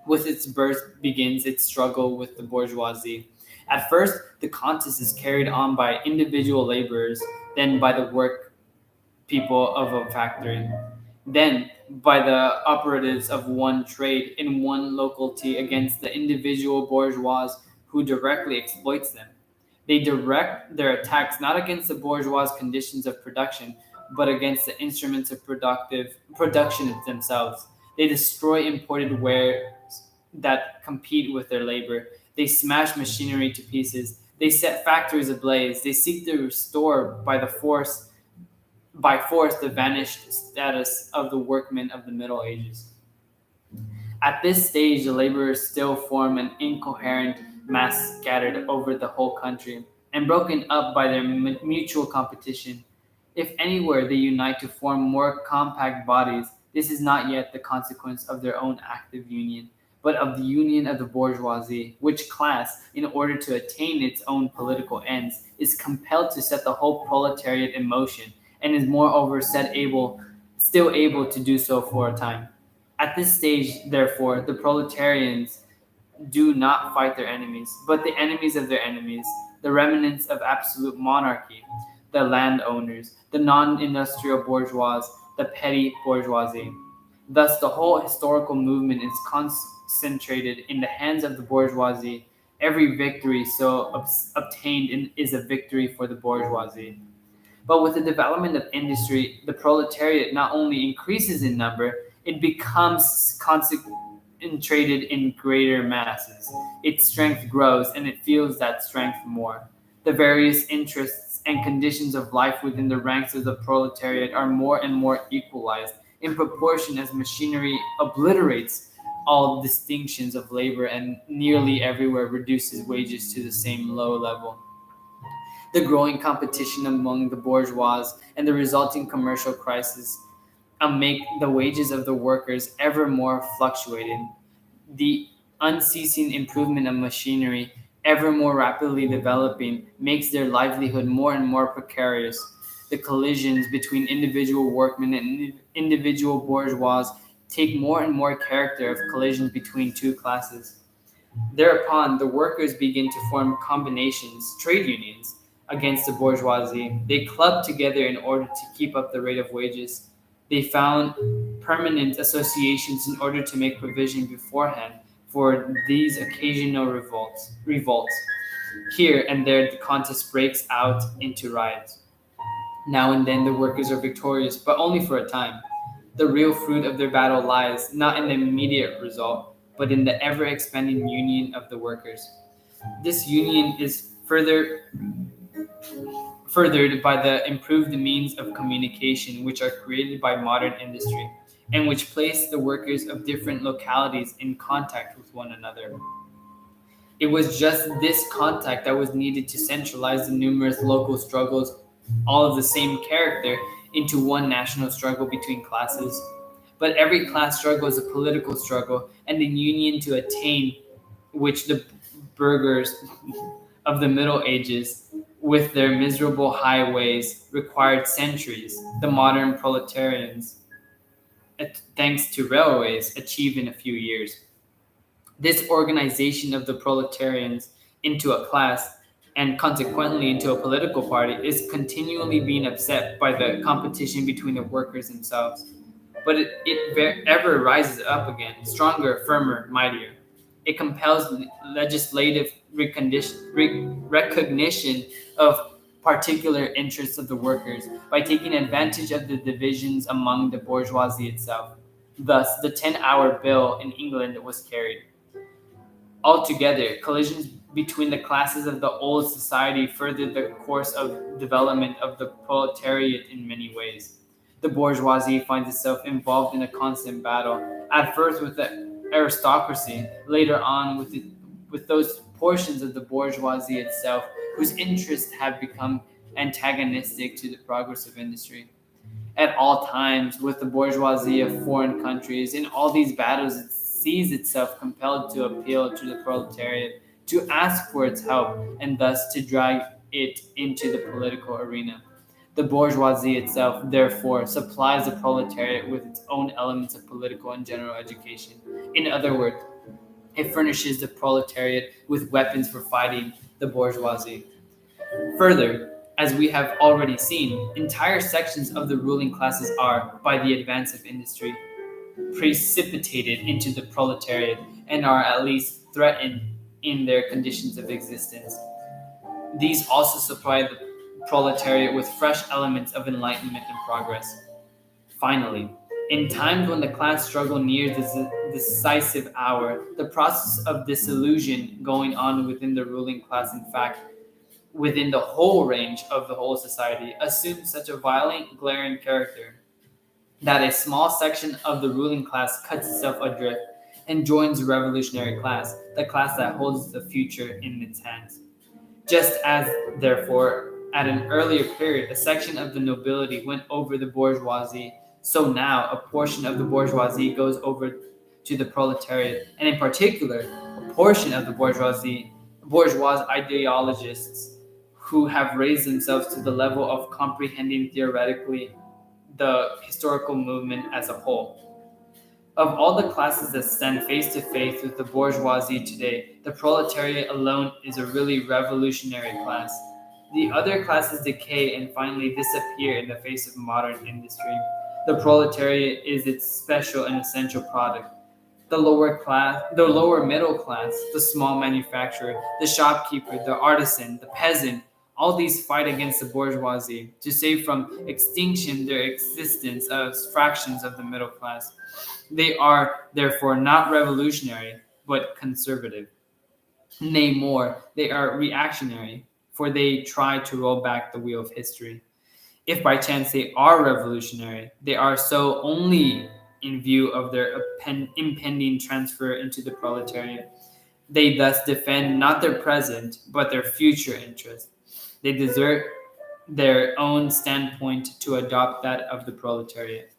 With its birth begins its struggle with the bourgeoisie. At first, the contest is carried on by individual laborers, then by the work people of a factory, then by the operatives of one trade in one locality against the individual bourgeois who directly exploits them. They direct their attacks not against the bourgeois conditions of production, but against the instruments of production themselves. They destroy imported wares that compete with their labor. They smash machinery to pieces. They set factories ablaze. They seek to restore by force the vanished status of the workmen of the Middle Ages. At this stage, the laborers still form an incoherent mass scattered over the whole country and broken up by their mutual competition. If anywhere they unite to form more compact bodies, this is not yet the consequence of their own active union, but of the union of the bourgeoisie, which class, in order to attain its own political ends, is compelled to set the whole proletariat in motion, and is moreover still able to do so for a time. At this stage, therefore, the proletarians do not fight their enemies, but the enemies of their enemies, the remnants of absolute monarchy, the landowners, the non-industrial bourgeois, the petty bourgeoisie. Thus, the whole historical movement is concentrated in the hands of the bourgeoisie. Every victory so obtained is a victory for the bourgeoisie. But with the development of industry, the proletariat not only increases in number, it becomes concentrated in greater masses. Its strength grows, and it feels that strength more. The various interests and conditions of life within the ranks of the proletariat are more and more equalized in proportion as machinery obliterates all distinctions of labor and nearly everywhere reduces wages to the same low level. The growing competition among the bourgeois and the resulting commercial crisis make the wages of the workers ever more fluctuating. The unceasing improvement of machinery, ever more rapidly developing, makes their livelihood more and more precarious. The collisions between individual workmen and individual bourgeois take more and more character of collisions between two classes. Thereupon, the workers begin to form combinations, trade unions, against the bourgeoisie. They club together in order to keep up the rate of wages. They found permanent associations in order to make provision beforehand for these occasional revolts. Here and there, the contest breaks out into riots. Now and then, the workers are victorious, but only for a time. The real fruit of their battle lies not in the immediate result, but in the ever expanding union of the workers. This union is furthered by the improved means of communication which are created by modern industry. and which placed the workers of different localities in contact with one another. It was just this contact that was needed to centralize the numerous local struggles, all of the same character, into one national struggle between classes. But every class struggle is a political struggle, and the union to attain which the burghers of the Middle Ages, with their miserable highways, required centuries, the modern proletarians, thanks to railways, achieved in a few years. This organization of the proletarians into a class and consequently into a political party is continually being upset by the competition between the workers themselves. But it ever rises up again, stronger, firmer, mightier. It compels legislative recognition of particular interests of the workers by taking advantage of the divisions among the bourgeoisie itself. Thus, the 10-hour bill in England was carried. Altogether, collisions between the classes of the old society furthered the course of development of the proletariat in many ways. The bourgeoisie finds itself involved in a constant battle, at first with the aristocracy, later on with those portions of the bourgeoisie itself whose interests have become antagonistic to the progress of industry. At all times, with the bourgeoisie of foreign countries, in all these battles, it sees itself compelled to appeal to the proletariat, to ask for its help, and thus to drag it into the political arena. The bourgeoisie itself, therefore, supplies the proletariat with its own elements of political and general education. In other words, it furnishes the proletariat with weapons for fighting the bourgeoisie. Further, as we have already seen, entire sections of the ruling classes are, by the advance of industry, precipitated into the proletariat and are at least threatened in their conditions of existence. These also supply the proletariat with fresh elements of enlightenment and progress. Finally, in times when the class struggle nears the decisive hour, the process of disillusion going on within the ruling class, in fact, within the whole range of the whole society, assumes such a violent, glaring character that a small section of the ruling class cuts itself adrift and joins the revolutionary class, the class that holds the future in its hands. Just as, therefore, at an earlier period, a section of the nobility went over the bourgeoisie, so now a portion of the bourgeoisie goes over to the proletariat, and in particular, a portion of the bourgeois ideologists who have raised themselves to the level of comprehending theoretically the historical movement as a whole. Of all the classes that stand face to face with the bourgeoisie today, the proletariat alone is a really revolutionary class. The other classes decay and finally disappear in the face of modern industry. The proletariat is its special and essential product. The lower middle class, the small manufacturer, the shopkeeper, the artisan, the peasant, all these fight against the bourgeoisie to save from extinction their existence as fractions of the middle class. They are, therefore, not revolutionary, but conservative. Nay, more, they are reactionary, for they try to roll back the wheel of history. If by chance they are revolutionary, they are so only in view of their impending transfer into the proletariat. They thus defend not their present, but their future interest. They desert their own standpoint to adopt that of the proletariat.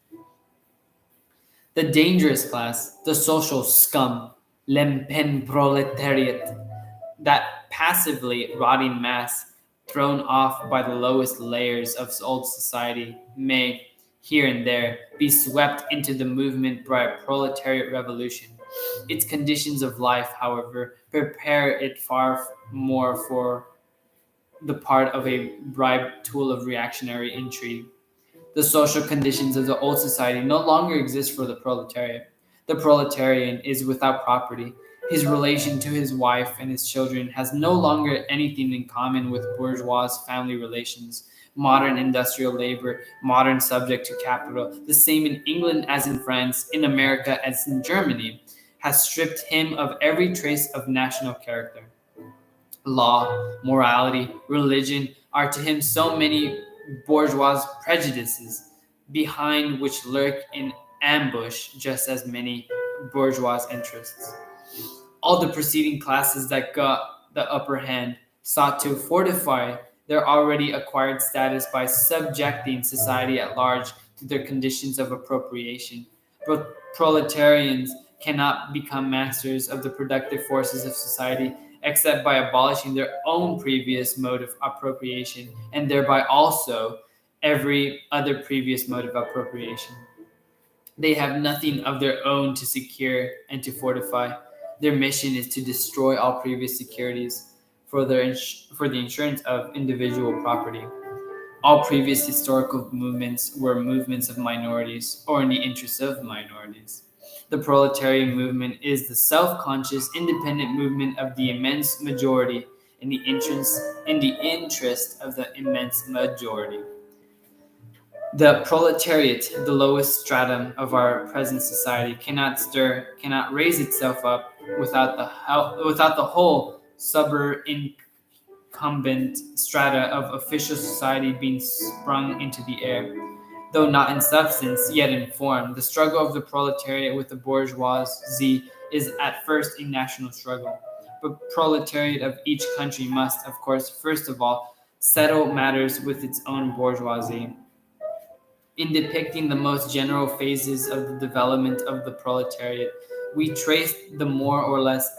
The dangerous class, the social scum, l'empenproletariat, that passively rotting mass thrown off by the lowest layers of old society, may, here and there, be swept into the movement by a proletariat revolution. Its conditions of life, however, prepare it far more for the part of a bribed tool of reactionary intrigue. The social conditions of the old society no longer exist for the proletariat. The proletarian is without property. His relation to his wife and his children has no longer anything in common with bourgeois family relations, modern industrial labor, modern subject to capital, the same in England as in France, in America as in Germany, has stripped him of every trace of national character. Law, morality, religion are to him so many bourgeois prejudices, behind which lurk in ambush just as many bourgeois interests. All the preceding classes that got the upper hand sought to fortify their already acquired status by subjecting society at large to their conditions of appropriation. But proletarians cannot become masters of the productive forces of society except by abolishing their own previous mode of appropriation and thereby also every other previous mode of appropriation. They have nothing of their own to secure and to fortify. Their mission is to destroy all previous securities for the insurance of individual property. All previous historical movements were movements of minorities or in the interests of minorities. The proletarian movement is the self-conscious, independent movement of the immense majority in the interest of the immense majority. The proletariat, the lowest stratum of our present society, cannot stir, cannot raise itself up without the whole superincumbent strata of official society being sprung into the air. Though not in substance, yet in form, the struggle of the proletariat with the bourgeoisie is at first a national struggle. But proletariat of each country must, of course, first of all, settle matters with its own bourgeoisie. In depicting the most general phases of the development of the proletariat, we trace the more or less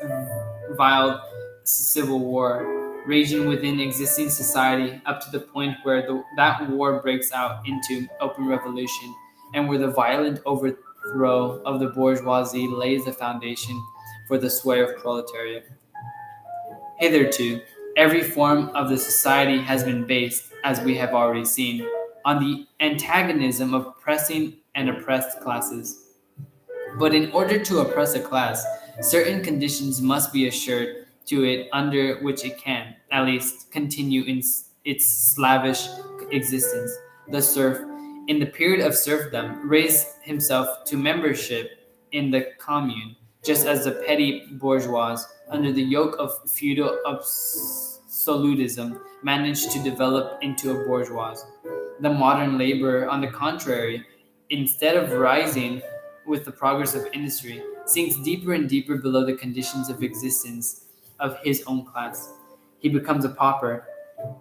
violent civil war raging within existing society up to the point where that war breaks out into open revolution and where the violent overthrow of the bourgeoisie lays the foundation for the sway of proletariat. Hitherto, every form of the society has been based, as we have already seen, on the antagonism of oppressing and oppressed classes. But in order to oppress a class, certain conditions must be assured to it under which it can, at least, continue in its slavish existence. The serf, in the period of serfdom, raised himself to membership in the commune, just as the petty bourgeois, under the yoke of feudal absolutism, managed to develop into a bourgeois. The modern laborer, on the contrary, instead of rising with the progress of industry, sinks deeper and deeper below the conditions of existence of his own class. He becomes a pauper,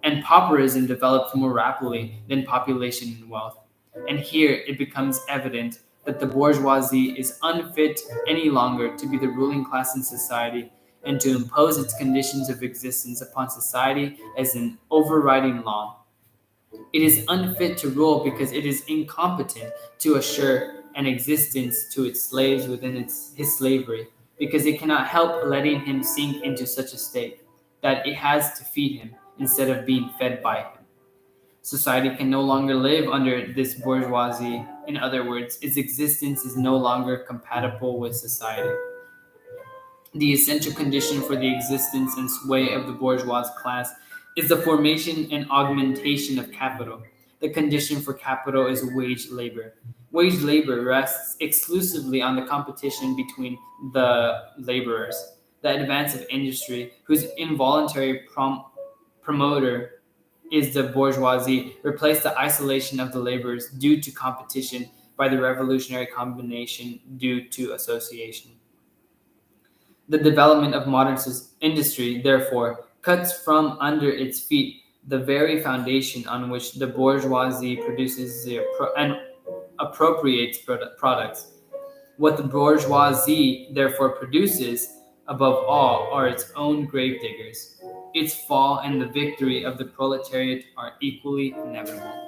and pauperism develops more rapidly than population and wealth. And here it becomes evident that the bourgeoisie is unfit any longer to be the ruling class in society and to impose its conditions of existence upon society as an overriding law. It is unfit to rule because it is incompetent to assure an existence to its slaves within his slavery, because it cannot help letting him sink into such a state that it has to feed him instead of being fed by him. Society can no longer live under this bourgeoisie. In other words, its existence is no longer compatible with society. The essential condition for the existence and sway of the bourgeois class is the formation and augmentation of capital. The condition for capital is wage labor. Wage labor rests exclusively on the competition between the laborers. The advance of industry, whose involuntary promoter is the bourgeoisie, replaced the isolation of the laborers due to competition by the revolutionary combination due to association. The development of modern industry, therefore, cuts from under its feet the very foundation on which the bourgeoisie produces and appropriates products. What the bourgeoisie, therefore, produces, above all, are its own gravediggers. Its fall and the victory of the proletariat are equally inevitable.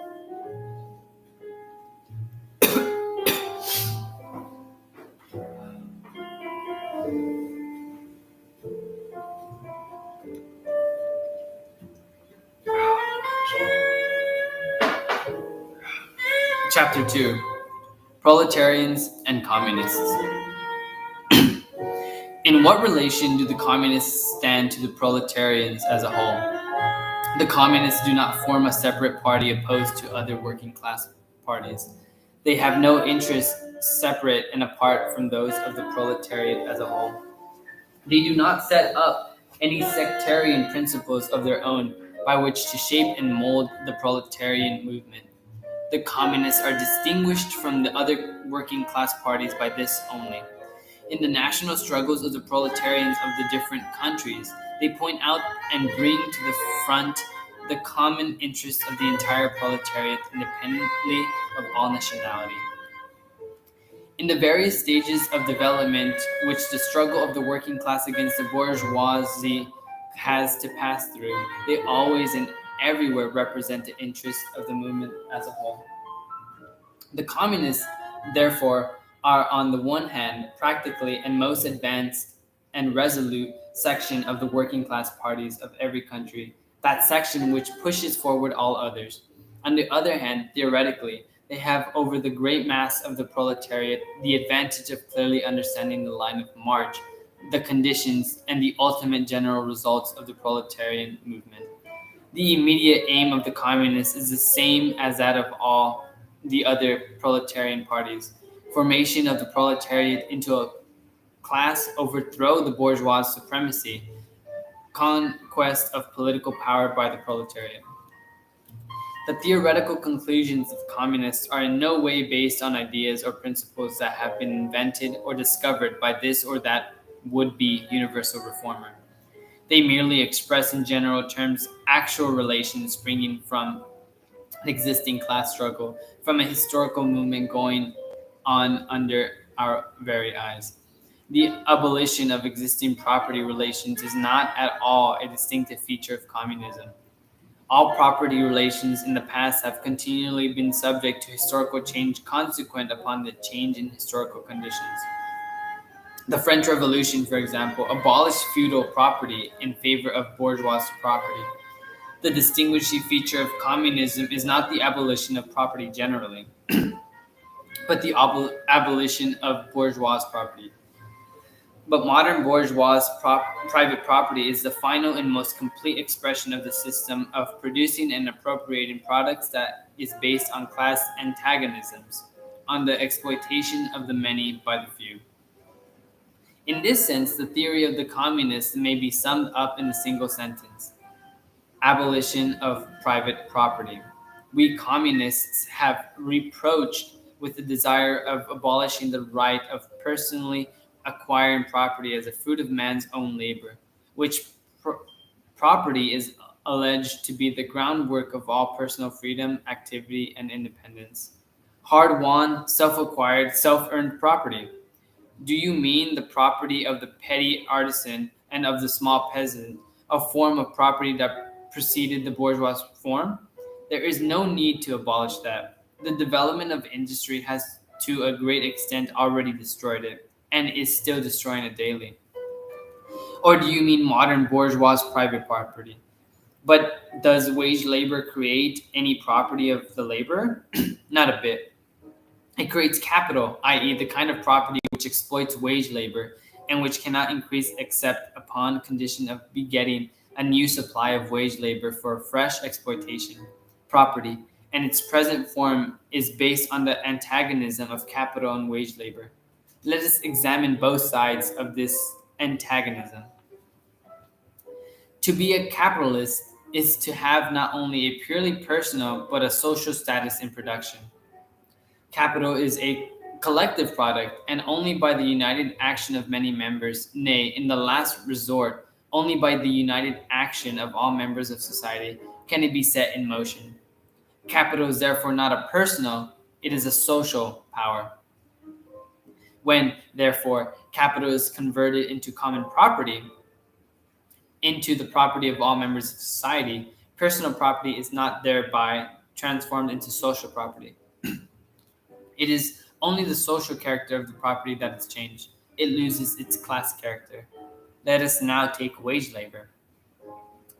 Chapter 2: Proletarians and Communists. In what relation do the communists stand to the proletarians as a whole? The communists do not form a separate party opposed to other working class parties. They have no interests separate and apart from those of the proletariat as a whole. They do not set up any sectarian principles of their own by which to shape and mold the proletarian movement. The communists are distinguished from the other working class parties by this only. In the national struggles of the proletarians of the different countries, they point out and bring to the front the common interests of the entire proletariat independently of all nationality. In the various stages of development which the struggle of the working class against the bourgeoisie has to pass through, they always and everywhere represent the interests of the movement as a whole. The communists, therefore, are on the one hand practically and most advanced and resolute section of the working class parties of every country, that section which pushes forward all others. On the other hand, theoretically, they have over the great mass of the proletariat the advantage of clearly understanding the line of march, the conditions, and the ultimate general results of the proletarian movement. The immediate aim of the communists is the same as that of all the other proletarian parties: formation of the proletariat into a class, overthrow the bourgeois supremacy, conquest of political power by the proletariat. The theoretical conclusions of communists are in no way based on ideas or principles that have been invented or discovered by this or that would-be universal reformer. They merely express in general terms actual relations springing from an existing class struggle, from a historical movement going on under our very eyes. The abolition of existing property relations is not at all a distinctive feature of communism. All property relations in the past have continually been subject to historical change consequent upon the change in historical conditions. The French Revolution, for example, abolished feudal property in favor of bourgeois property. The distinguishing feature of communism is not the abolition of property generally, but the abolition of bourgeois property. But modern bourgeois private property is the final and most complete expression of the system of producing and appropriating products that is based on class antagonisms, on the exploitation of the many by the few. In this sense, the theory of the communists may be summed up in a single sentence: abolition of private property. We communists have reproached with the desire of abolishing the right of personally acquiring property as a fruit of man's own labor, which property is alleged to be the groundwork of all personal freedom, activity, and independence. Hard won, self acquired, self earned property. Do you mean the property of the petty artisan and of the small peasant, a form of property that preceded the bourgeois form? There is no need to abolish that. The development of industry has to a great extent already destroyed it, and is still destroying it daily. Or do you mean modern bourgeois private property? But does wage labor create any property of the laborer? Not a bit. It creates capital, i.e., the kind of property which exploits wage labor and which cannot increase except upon condition of begetting a new supply of wage labor for fresh exploitation. Property, and its present form, is based on the antagonism of capital and wage labor. Let us examine both sides of this antagonism. To be a capitalist is to have not only a purely personal but a social status in production. Capital is a collective product, and only by the united action of many members, nay, in the last resort, only by the united action of all members of society, can it be set in motion. Capital is therefore not a personal, it is a social power. When, therefore, capital is converted into common property, into the property of all members of society, personal property is not thereby transformed into social property. It is only the social character of the property that is changed. It loses its class character. Let us now take wage labor.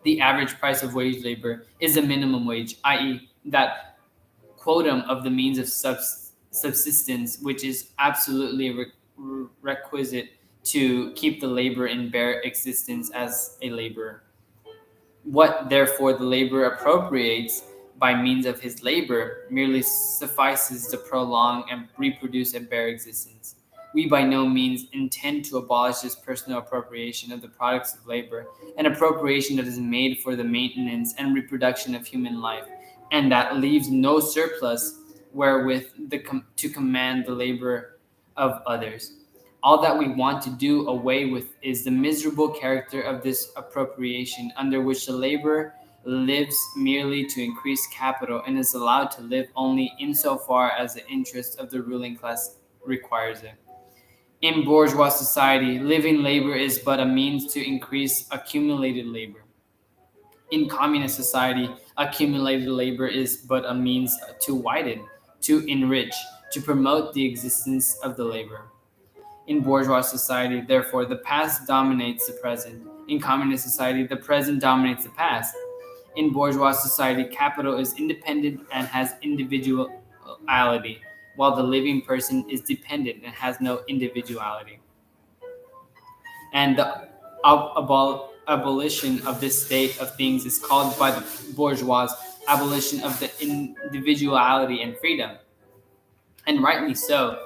The average price of wage labor is the minimum wage, i.e., that quotum of the means of subsistence which is absolutely requisite to keep the laborer in bare existence as a laborer. What, therefore, the laborer appropriates by means of his labor merely suffices to prolong and reproduce a bare existence. We by no means intend to abolish this personal appropriation of the products of labor, an appropriation that is made for the maintenance and reproduction of human life. and that leaves no surplus wherewith to command the labor of others. All that we want to do away with is the miserable character of this appropriation, under which the laborer lives merely to increase capital and is allowed to live only insofar as the interest of the ruling class requires it. In bourgeois society, living labor is but a means to increase accumulated labor. In communist society, accumulated labor is but a means to widen, to enrich, to promote the existence of the labor. In bourgeois society, therefore, the past dominates the present. In communist society, the present dominates the past. In bourgeois society, capital is independent and has individuality, while the living person is dependent and has no individuality. And the abolition of this state of things is called by the bourgeois abolition of the individuality and freedom. And rightly so.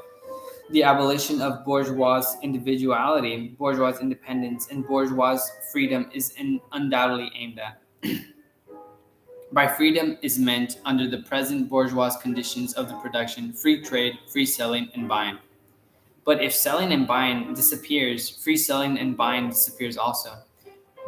The abolition of bourgeois individuality, bourgeois independence, and bourgeois freedom is undoubtedly aimed at. By freedom is meant, under the present bourgeois conditions of the production, free trade, free selling, and buying. But if selling and buying disappears, free selling and buying disappears also.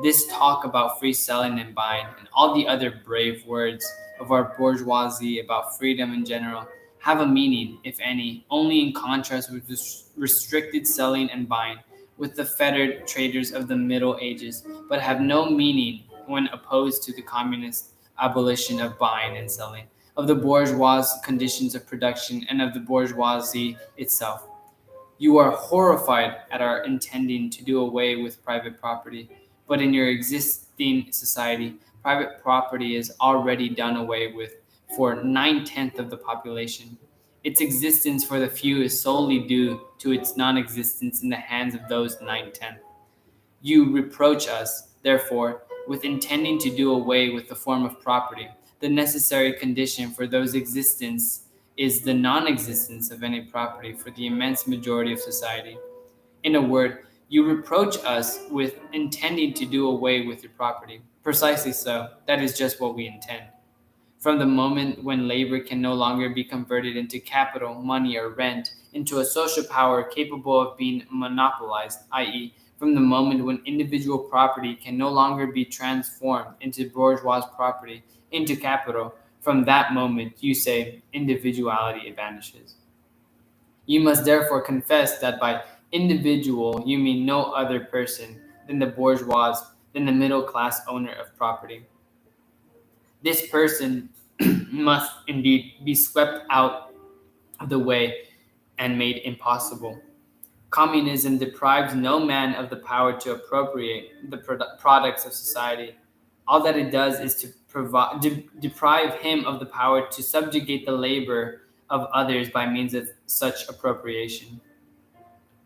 This talk about free selling and buying, and all the other brave words of our bourgeoisie about freedom in general, have a meaning, if any, only in contrast with this restricted selling and buying, with the fettered traders of the Middle Ages, but have no meaning when opposed to the communist abolition of buying and selling, of the bourgeois conditions of production, and of the bourgeoisie itself. You are horrified at our intending to do away with private property, but in your existing society, private property is already done away with for 9/10 of the population. Its existence for the few is solely due to its non-existence in the hands of those 9/10. You reproach us, therefore, with intending to do away with the form of property. The necessary condition for those existence is the non-existence of any property for the immense majority of society. In a word, you reproach us with intending to do away with your property. Precisely so. That is just what we intend. From the moment when labor can no longer be converted into capital, money, or rent, into a social power capable of being monopolized, i.e., from the moment when individual property can no longer be transformed into bourgeois property, into capital, from that moment, you say, individuality vanishes. You must therefore confess that by individual you mean no other person than the bourgeois, than the middle class owner of property. This person must indeed be swept out of the way and made impossible. Communism deprives no man of the power to appropriate the products of society. All that it does is to deprive him of the power to subjugate the labor of others by means of such appropriation.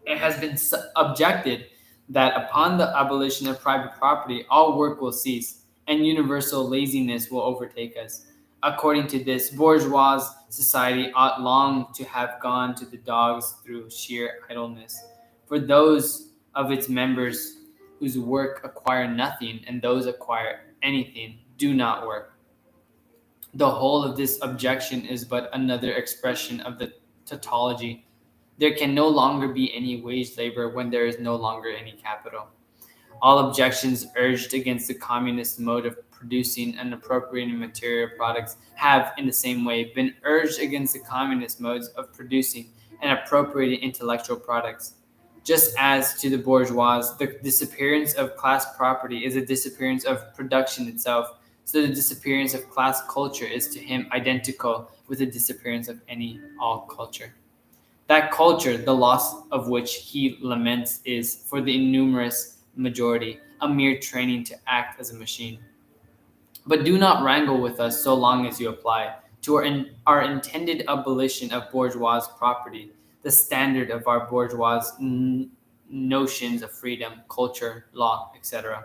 It has been objected that upon the abolition of private property, all work will cease and universal laziness will overtake us. According to this, bourgeois society ought long to have gone to the dogs through sheer idleness. For those of its members whose work acquire nothing and those acquire anything do not work. The whole of this objection is but another expression of the tautology. There can no longer be any wage labor when there is no longer any capital. All objections urged against the communist mode of producing and appropriating material products have, in the same way, been urged against the communist modes of producing and appropriating intellectual products. Just as to the bourgeois, the disappearance of class property is a disappearance of production itself, so the disappearance of class culture is to him identical with the disappearance of all culture. That culture, the loss of which he laments, is, for the innumerous majority, a mere training to act as a machine. But do not wrangle with us so long as you apply to our intended abolition of bourgeois property, the standard of our bourgeois notions of freedom, culture, law, etc.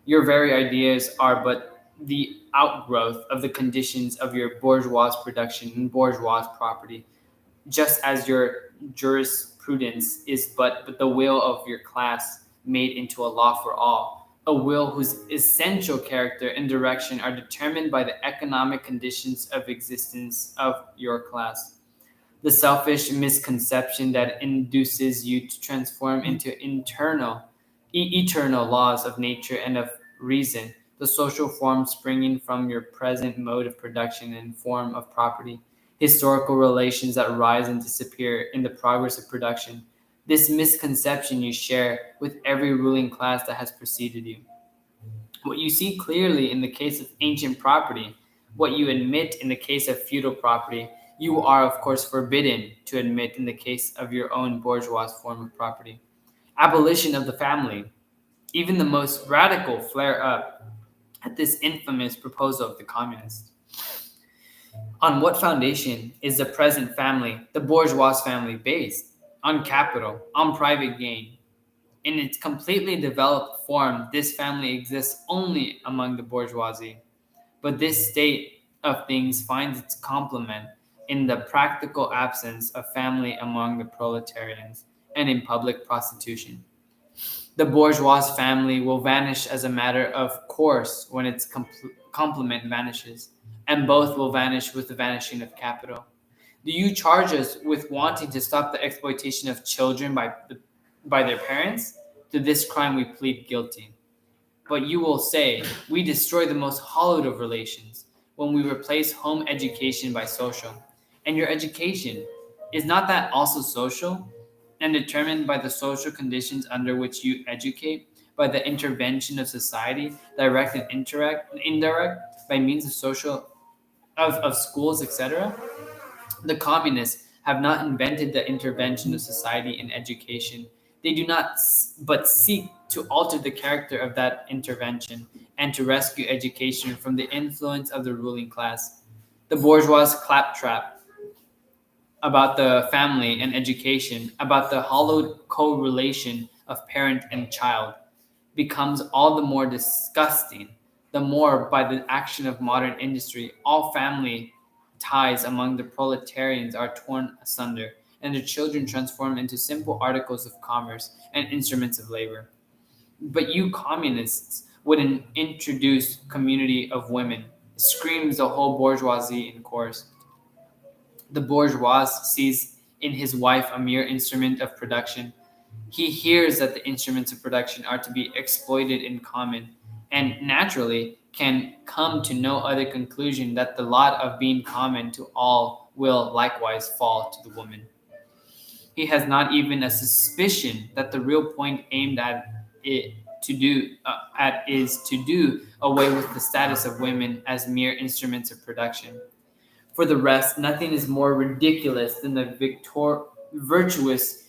Your very ideas are but the outgrowth of the conditions of your bourgeois production and bourgeois property, just as your jurisprudence is but the will of your class made into a law for all. a will whose essential character and direction are determined by the economic conditions of existence of your class. The selfish misconception that induces you to transform into eternal laws of nature and of reason, the social forms springing from your present mode of production and form of property, historical relations that rise and disappear in the progress of production. This misconception you share with every ruling class that has preceded you. What you see clearly in the case of ancient property, what you admit in the case of feudal property, you are, of course, forbidden to admit in the case of your own bourgeois form of property. Abolition of the family. Even the most radical flare up at this infamous proposal of the communists. On what foundation is the present family, the bourgeois family, based? On capital, on private gain. In its completely developed form, this family exists only among the bourgeoisie. But this state of things finds its complement in the practical absence of family among the proletarians and in public prostitution. The bourgeois family will vanish as a matter of course when its complement vanishes, and both will vanish with the vanishing of capital. Do you charge us with wanting to stop the exploitation of children by their parents? To this crime we plead guilty. But you will say, we destroy the most hallowed of relations when we replace home education by social. And your education, is not that also social and determined by the social conditions under which you educate, by the intervention of society, direct and indirect, by means of of schools, etc.? The communists have not invented the intervention of society in education. They do not but seek to alter the character of that intervention and to rescue education from the influence of the ruling class. The bourgeois claptrap about the family and education, about the hollowed correlation of parent and child, becomes all the more disgusting, the more by the action of modern industry, all family ties among the proletarians are torn asunder, and their children transformed into simple articles of commerce and instruments of labor. But you communists would introduce community of women, screams the whole bourgeoisie in chorus. The bourgeois sees in his wife a mere instrument of production. He hears that the instruments of production are to be exploited in common, and naturally can come to no other conclusion that the lot of being common to all will likewise fall to the woman. He has not even a suspicion that the real point aimed at is to do away with the status of women as mere instruments of production. For the rest, nothing is more ridiculous than the virtuous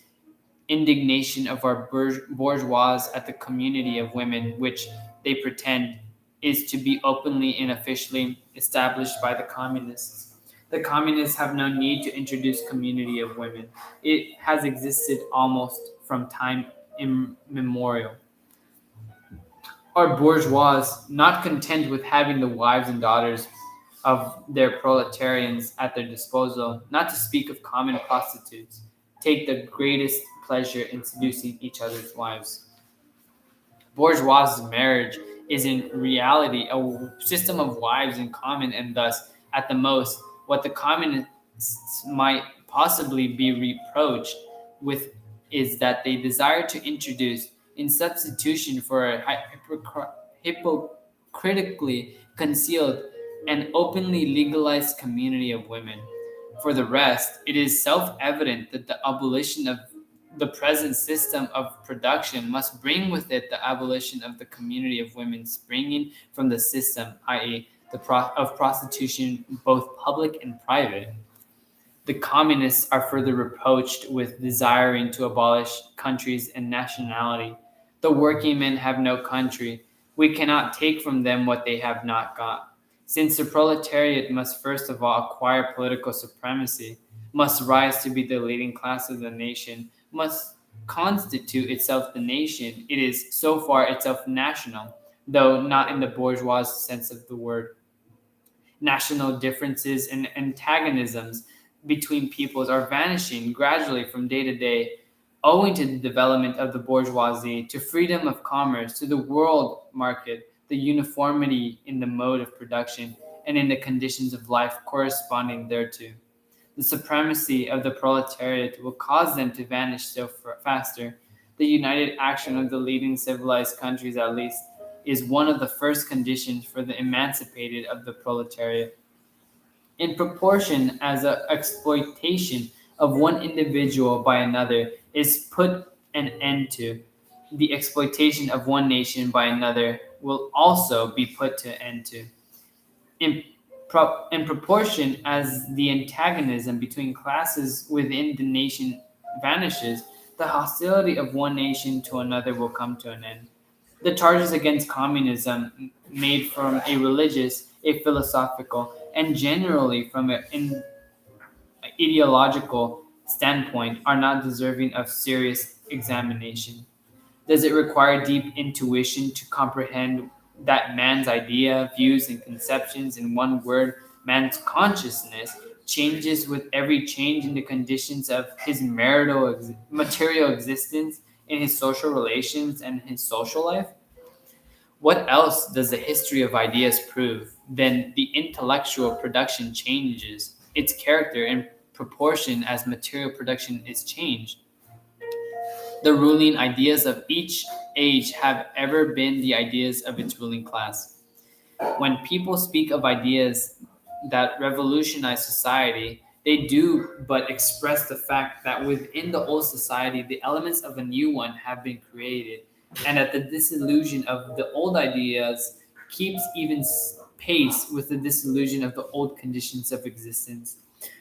indignation of our bourgeois at the community of women, which they pretend is to be openly and officially established by the communists. The communists have no need to introduce community of women. It has existed almost from time immemorial. Our bourgeois, not content with having the wives and daughters of their proletarians at their disposal, not to speak of common prostitutes, take the greatest pleasure in seducing each other's wives. Bourgeois marriage is in reality a system of wives in common, and thus, at the most, what the communists might possibly be reproached with is that they desire to introduce, in substitution for a hypocritically concealed and openly legalized community of women. For the rest, it is self-evident that the abolition of the present system of production must bring with it the abolition of the community of women springing from the system, i.e., of prostitution, both public and private. The communists are further reproached with desiring to abolish countries and nationality. The working men have no country. We cannot take from them what they have not got. Since the proletariat must first of all acquire political supremacy, must rise to be the leading class of the nation, must constitute itself the nation, it is so far itself national, though not in the bourgeois sense of the word. National differences and antagonisms between peoples are vanishing gradually from day to day. Owing to the development of the bourgeoisie, to freedom of commerce, to the world market, the uniformity in the mode of production, and in the conditions of life corresponding thereto, the supremacy of the proletariat will cause them to vanish still faster. The united action of the leading civilized countries, at least, is one of the first conditions for the emancipated of the proletariat. In proportion as the exploitation of one individual by another is put an end to, the exploitation of one nation by another will also be put to an end to. In, in proportion as the antagonism between classes within the nation vanishes, the hostility of one nation to another will come to an end. The charges against communism made from a religious, a philosophical, and generally from an ideological standpoint are not deserving of serious examination. Does it require deep intuition to comprehend that man's idea, views, and conceptions, in one word, man's consciousness, changes with every change in the conditions of his material existence, in his social relations, and his social life? What else does the history of ideas prove than the intellectual production changes its character in proportion as material production is changed? The ruling ideas of each age have ever been the ideas of its ruling class. When people speak of ideas that revolutionize society, they do but express the fact that within the old society, the elements of a new one have been created, and that the dissolution of the old ideas keeps even pace with the dissolution of the old conditions of existence.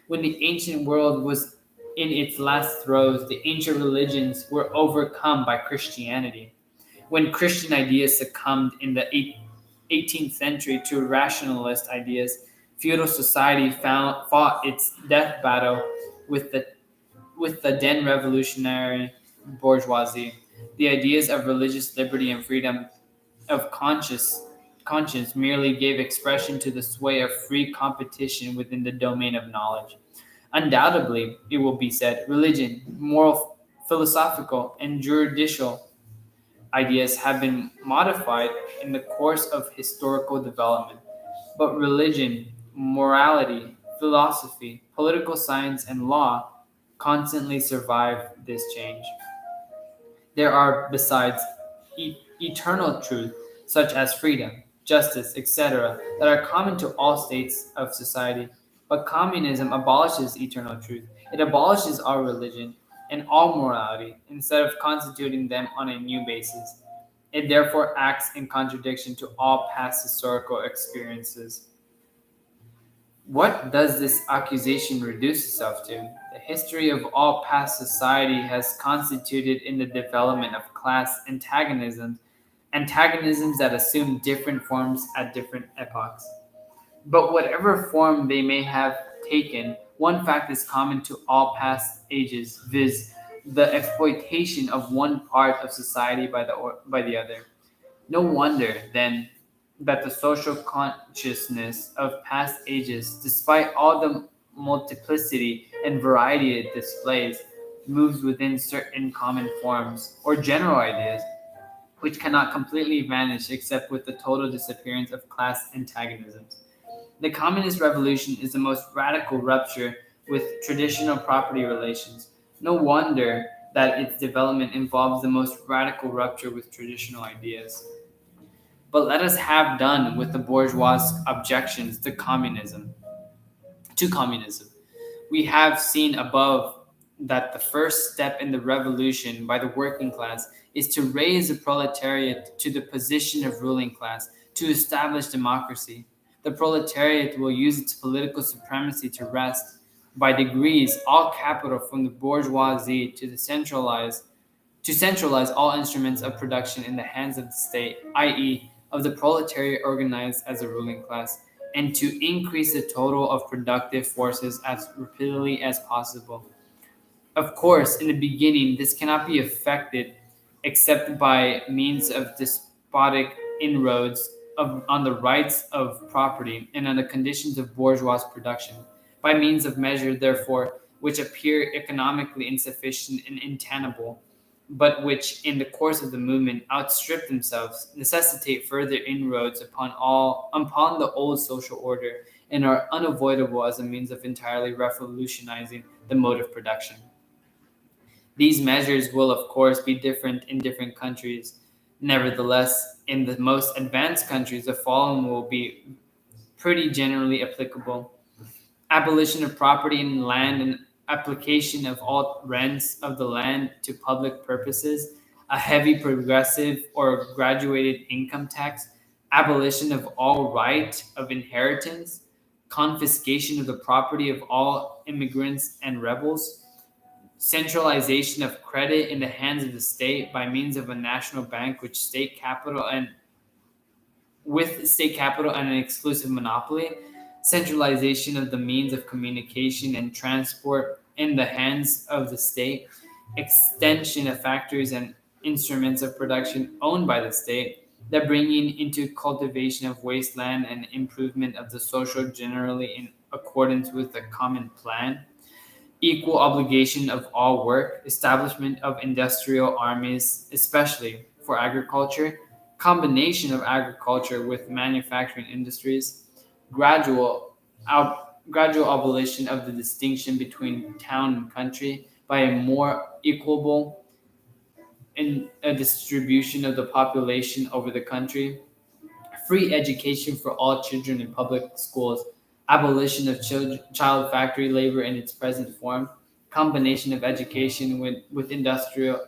When the ancient world was in its last throes, the ancient religions were overcome by Christianity. When Christian ideas succumbed in the 18th century to rationalist ideas, feudal society fought its death battle with the then revolutionary bourgeoisie. The ideas of religious liberty and freedom of conscience merely gave expression to the sway of free competition within the domain of knowledge. Undoubtedly, it will be said, religion, moral, philosophical, and juridical ideas have been modified in the course of historical development. But religion, morality, philosophy, political science, and law constantly survive this change. There are, besides, eternal truth, such as freedom, justice, etc., that are common to all states of society. But communism abolishes eternal truth. It abolishes all religion and all morality instead of constituting them on a new basis. It therefore acts in contradiction to all past historical experiences. What does this accusation reduce itself to? The history of all past society has constituted in the development of class antagonisms that assume different forms at different epochs. But whatever form they may have taken, one fact is common to all past ages, viz., the exploitation of one part of society by the other. No wonder, then, that the social consciousness of past ages, despite all the multiplicity and variety it displays, moves within certain common forms or general ideas, which cannot completely vanish except with the total disappearance of class antagonisms. The communist revolution is the most radical rupture with traditional property relations. No wonder that its development involves the most radical rupture with traditional ideas. But let us have done with the bourgeois objections to communism. We have seen above that the first step in the revolution by the working class is to raise the proletariat to the position of ruling class, to establish democracy. The proletariat will use its political supremacy to wrest, by degrees, all capital from the bourgeoisie to centralize all instruments of production in the hands of the state, i.e., of the proletariat organized as a ruling class, and to increase the total of productive forces as rapidly as possible. Of course, in the beginning, this cannot be effected except by means of despotic inroads on the rights of property and on the conditions of bourgeois production. By means of measure, therefore, which appear economically insufficient and untenable, but which, in the course of the movement, outstrip themselves, necessitate further inroads upon the old social order, and are unavoidable as a means of entirely revolutionizing the mode of production. These measures will, of course, be different in different countries. Nevertheless, in the most advanced countries, the following will be pretty generally applicable: abolition of property in land and application of all rents of the land to public purposes, a heavy progressive or graduated income tax, abolition of all right of inheritance, confiscation of the property of all immigrants and rebels, centralization of credit in the hands of the state by means of a national bank with state capital and an exclusive monopoly, centralization of the means of communication and transport in the hands of the state, extension of factories and instruments of production owned by the state, the bringing into cultivation of wasteland and improvement of the social generally in accordance with the common plan, equal obligation of all work, establishment of industrial armies, especially for agriculture, combination of agriculture with manufacturing industries, gradual abolition of the distinction between town and country by a more equable distribution of the population over the country, free education for all children in public schools, abolition of child factory labor in its present form, combination of education with industrial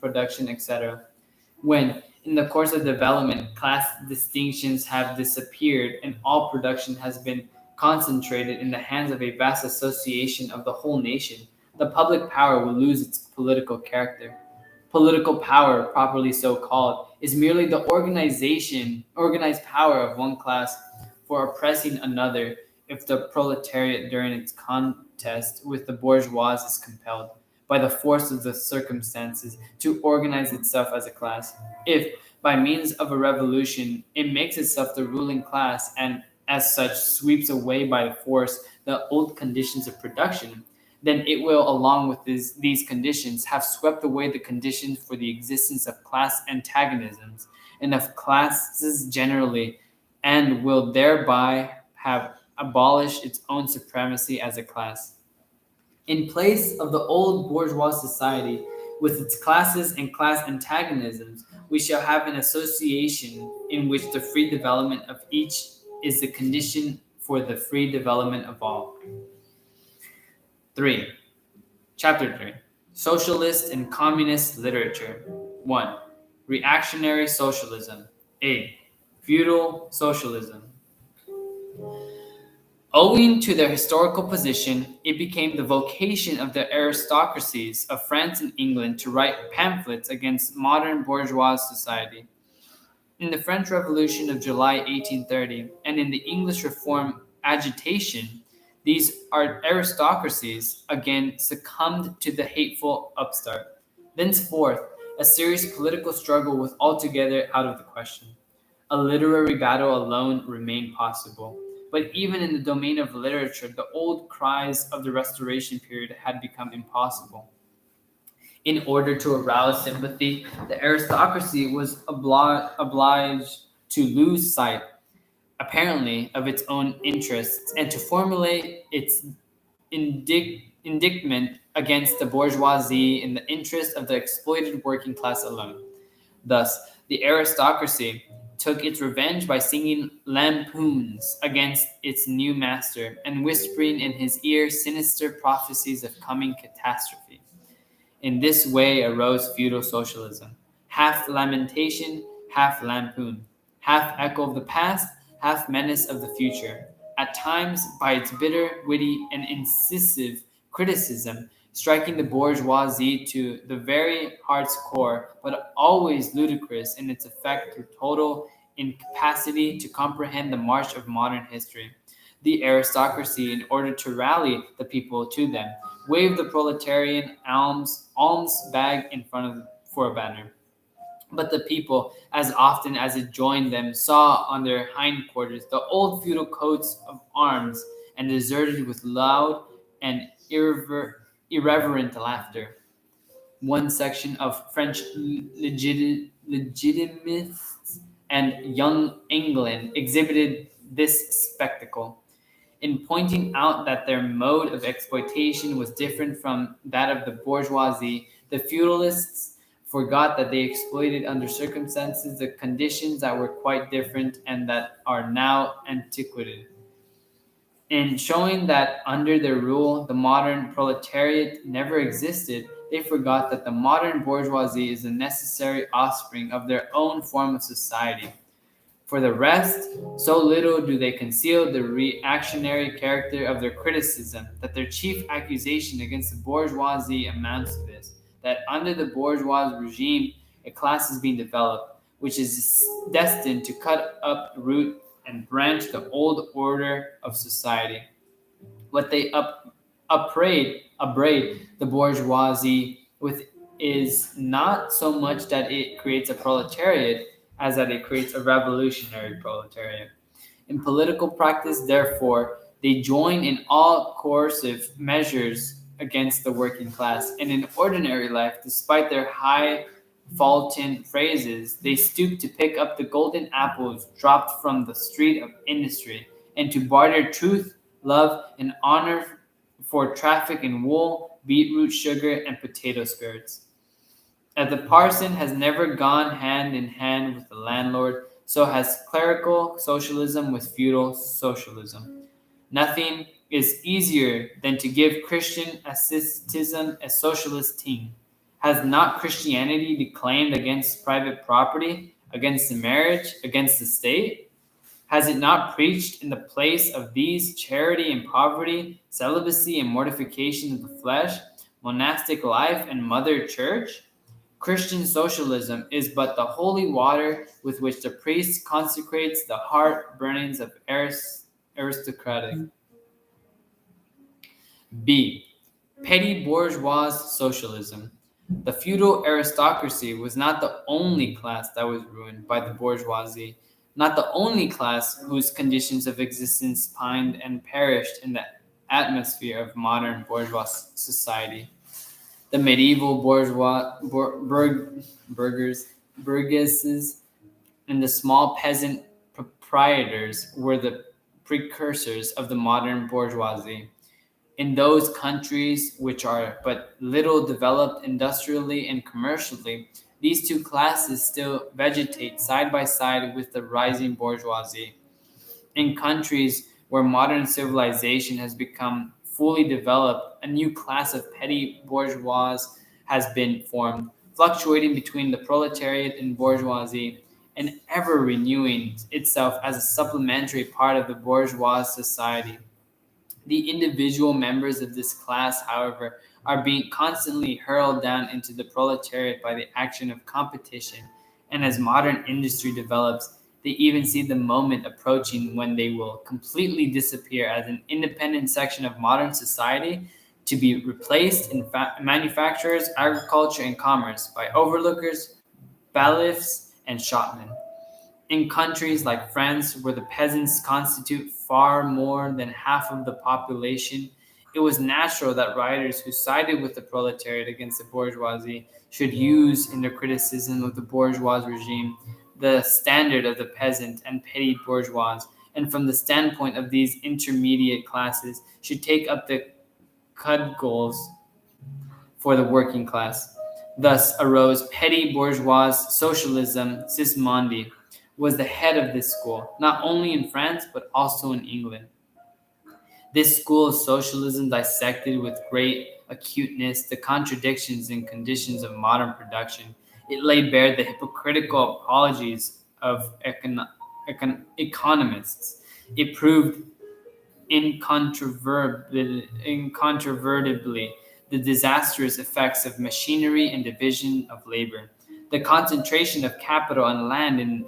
production, etc. When, in the course of development, class distinctions have disappeared and all production has been concentrated in the hands of a vast association of the whole nation, the public power will lose its political character. Political power, properly so called, is merely the organized power of one class for oppressing another if the proletariat during its contest with the bourgeois is compelled, by the force of the circumstances, to organize itself as a class. If, by means of a revolution, it makes itself the ruling class and, as such, sweeps away by force the old conditions of production, then it will, along with these conditions, have swept away the conditions for the existence of class antagonisms and of classes generally, and will thereby have abolished its own supremacy as a class. In place of the old bourgeois society, with its classes and class antagonisms, we shall have an association in which the free development of each is the condition for the free development of all. 3. Chapter 3. Socialist and Communist Literature. 1. Reactionary Socialism. A. Feudal Socialism. Owing to their historical position, it became the vocation of the aristocracies of France and England to write pamphlets against modern bourgeois society. In the French Revolution of July 1830 and in the English Reform agitation, these aristocracies again succumbed to the hateful upstart. Thenceforth, a serious political struggle was altogether out of the question. A literary battle alone remained possible. But even in the domain of literature, the old cries of the Restoration period had become impossible. In order to arouse sympathy, the aristocracy was obliged to lose sight, apparently, of its own interests and to formulate its indictment against the bourgeoisie in the interest of the exploited working class alone. Thus, the aristocracy took its revenge by singing lampoons against its new master and whispering in his ear sinister prophecies of coming catastrophe. In this way arose feudal socialism, half lamentation, half lampoon, half echo of the past, half menace of the future. At times, by its bitter, witty, and incisive criticism, striking the bourgeoisie to the very heart's core, but always ludicrous in its effect through total incapacity to comprehend the march of modern history. The aristocracy, in order to rally the people to them, waved the proletarian alms bag in front for a banner. But the people, as often as it joined them, saw on their hindquarters the old feudal coats of arms and deserted with loud and irreverent laughter. One section of French legitimists and Young England exhibited this spectacle. In pointing out that their mode of exploitation was different from that of the bourgeoisie, the feudalists forgot that they exploited under circumstances the conditions that were quite different and that are now antiquated. In showing that under their rule the modern proletariat never existed, they forgot that the modern bourgeoisie is a necessary offspring of their own form of society. For the rest, so little do they conceal the reactionary character of their criticism that their chief accusation against the bourgeoisie amounts to this: that under the bourgeois regime, a class is being developed, which is destined to cut up root and branch the old order of society. What they upbraid the bourgeoisie with is not so much that it creates a proletariat as that it creates a revolutionary proletariat. In political practice, therefore, they join in all coercive measures against the working class, and in ordinary life, despite their high faultin phrases, they stoop to pick up the golden apples dropped from the street of industry, and to barter truth, love, and honor for traffic in wool, beetroot sugar, and potato skirts. As the parson has never gone hand in hand with the landlord, so has clerical socialism with feudal socialism. Nothing is easier than to give Christian asceticism a socialist ting. Has not Christianity declaimed against private property, against the marriage, against the state? Has it not preached in the place of these charity and poverty, celibacy and mortification of the flesh, monastic life and mother church? Christian socialism is but the holy water with which the priest consecrates the heart burnings of aristocratic. B. Petty bourgeois socialism. The feudal aristocracy was not the only class that was ruined by the bourgeoisie, not the only class whose conditions of existence pined and perished in the atmosphere of modern bourgeois society. The medieval burgesses and the small peasant proprietors were the precursors of the modern bourgeoisie. In those countries which are but little developed industrially and commercially, these two classes still vegetate side by side with the rising bourgeoisie. In countries where modern civilization has become fully developed, a new class of petty bourgeois has been formed, fluctuating between the proletariat and bourgeoisie, and ever renewing itself as a supplementary part of the bourgeois society. The individual members of this class, however, are being constantly hurled down into the proletariat by the action of competition, and as modern industry develops, they even see the moment approaching when they will completely disappear as an independent section of modern society, to be replaced in manufacturers, agriculture, and commerce by overlookers, bailiffs, and shopmen. In countries like France, where the peasants constitute far more than half of the population, it was natural that writers who sided with the proletariat against the bourgeoisie should use in their criticism of the bourgeois regime the standard of the peasant and petty bourgeois, and from the standpoint of these intermediate classes should take up the cudgels for the working class. Thus arose petty bourgeois socialism. Sismondi was the head of this school, not only in France but also in England. This school of socialism dissected with great acuteness the contradictions and conditions of modern production. It laid bare the hypocritical apologies of economists. It proved incontrovertibly the disastrous effects of machinery and division of labor, the concentration of capital and land in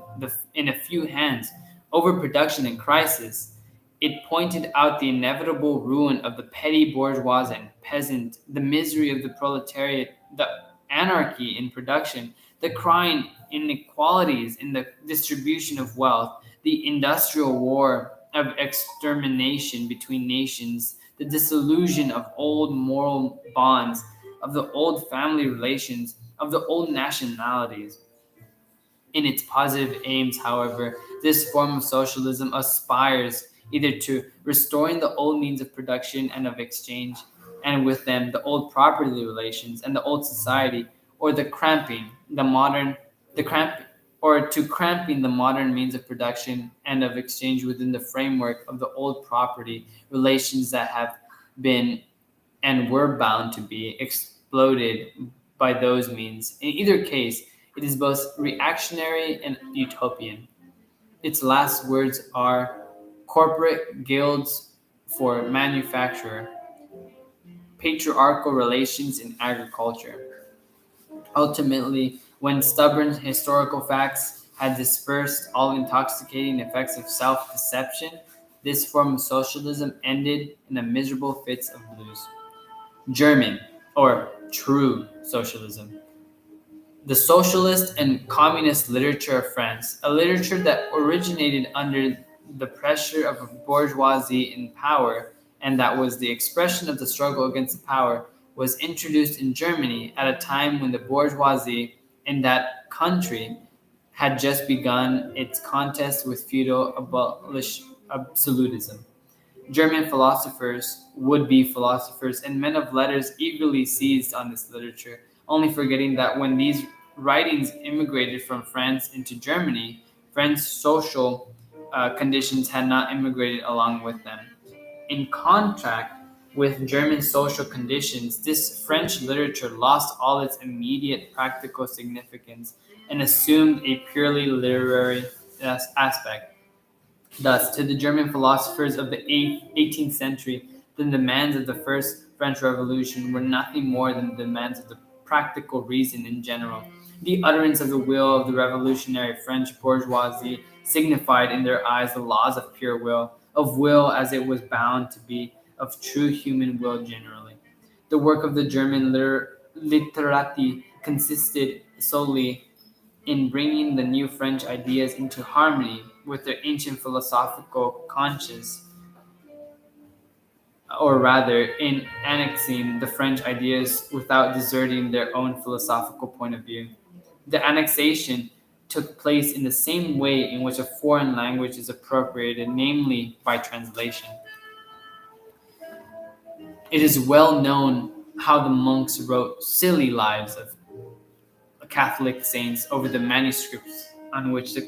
a few hands, overproduction and crisis. It pointed out the inevitable ruin of the petty bourgeois and peasant, the misery of the proletariat, the anarchy in production, the crying inequalities in the distribution of wealth, the industrial war of extermination between nations, the dissolution of old moral bonds, of the old family relations, of the old nationalities. In its positive aims, however, this form of socialism aspires either to restoring the old means of production and of exchange, and with them the old property relations and the old society, or the cramp, or to cramping the modern means of production and of exchange within the framework of the old property relations that have been and were bound to be exploded by those means. In either case, it is both reactionary and utopian. Its last words are corporate guilds for manufacture, patriarchal relations in agriculture. Ultimately, when stubborn historical facts had dispersed all intoxicating effects of self deception, this form of socialism ended in a miserable fits of blues. German, or true socialism. The socialist and communist literature of France, a literature that originated under the pressure of a bourgeoisie in power and that was the expression of the struggle against the power, was introduced in Germany at a time when the bourgeoisie in that country had just begun its contest with feudal absolutism. German philosophers, would-be philosophers, and men of letters eagerly seized on this literature, only forgetting that when these writings immigrated from France into Germany, French social conditions had not immigrated along with them. In contrast with German social conditions, this French literature lost all its immediate practical significance and assumed a purely literary aspect. Thus, to the German philosophers of the 18th century, the demands of the First French Revolution were nothing more than the demands of the practical reason in general. The utterance of the will of the revolutionary French bourgeoisie signified in their eyes the laws of pure will, of will as it was bound to be, of true human will generally. The work of the German literati consisted solely in bringing the new French ideas into harmony with their ancient philosophical conscience, or rather, in annexing the French ideas without deserting their own philosophical point of view. The annexation took place in the same way in which a foreign language is appropriated, namely by translation. It is well known how the monks wrote silly lives of Catholic saints over the manuscripts on which the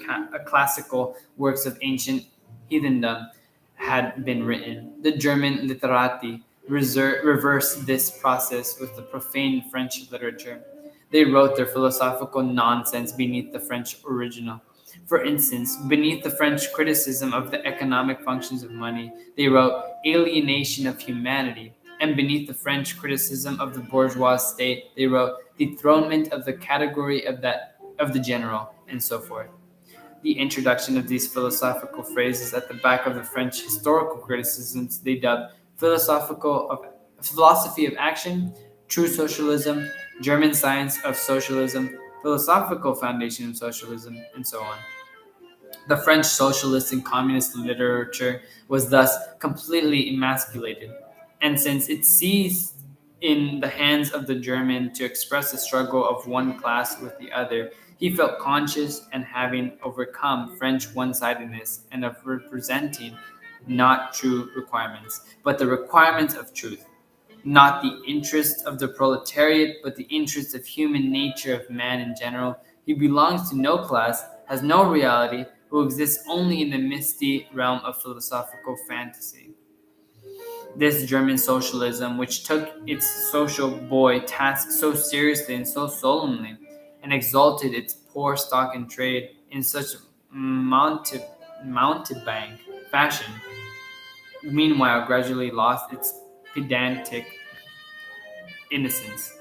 classical works of ancient heathendom had been written. The German literati reversed this process with the profane French literature. They wrote their philosophical nonsense beneath the French original. For instance, beneath the French criticism of the economic functions of money, they wrote alienation of humanity. And beneath the French criticism of the bourgeois state, they wrote dethronement of the category of the general, and so forth. The introduction of these philosophical phrases at the back of the French historical criticisms they dubbed philosophy of action, true socialism, German science of socialism, philosophical foundation of socialism, and so on. The French socialist and communist literature was thus completely emasculated, and since it ceased in the hands of the German to express the struggle of one class with the other, he felt conscious and having overcome French one-sidedness and of representing not true requirements, but the requirements of truth, not the interests of the proletariat, but the interests of human nature, of man in general. He belongs to no class, has no reality, who exists only in the misty realm of philosophical fantasy. This German socialism, which took its social boy task so seriously and so solemnly, and exalted its poor stock in trade in such mountebank fashion, meanwhile gradually lost its pedantic innocence.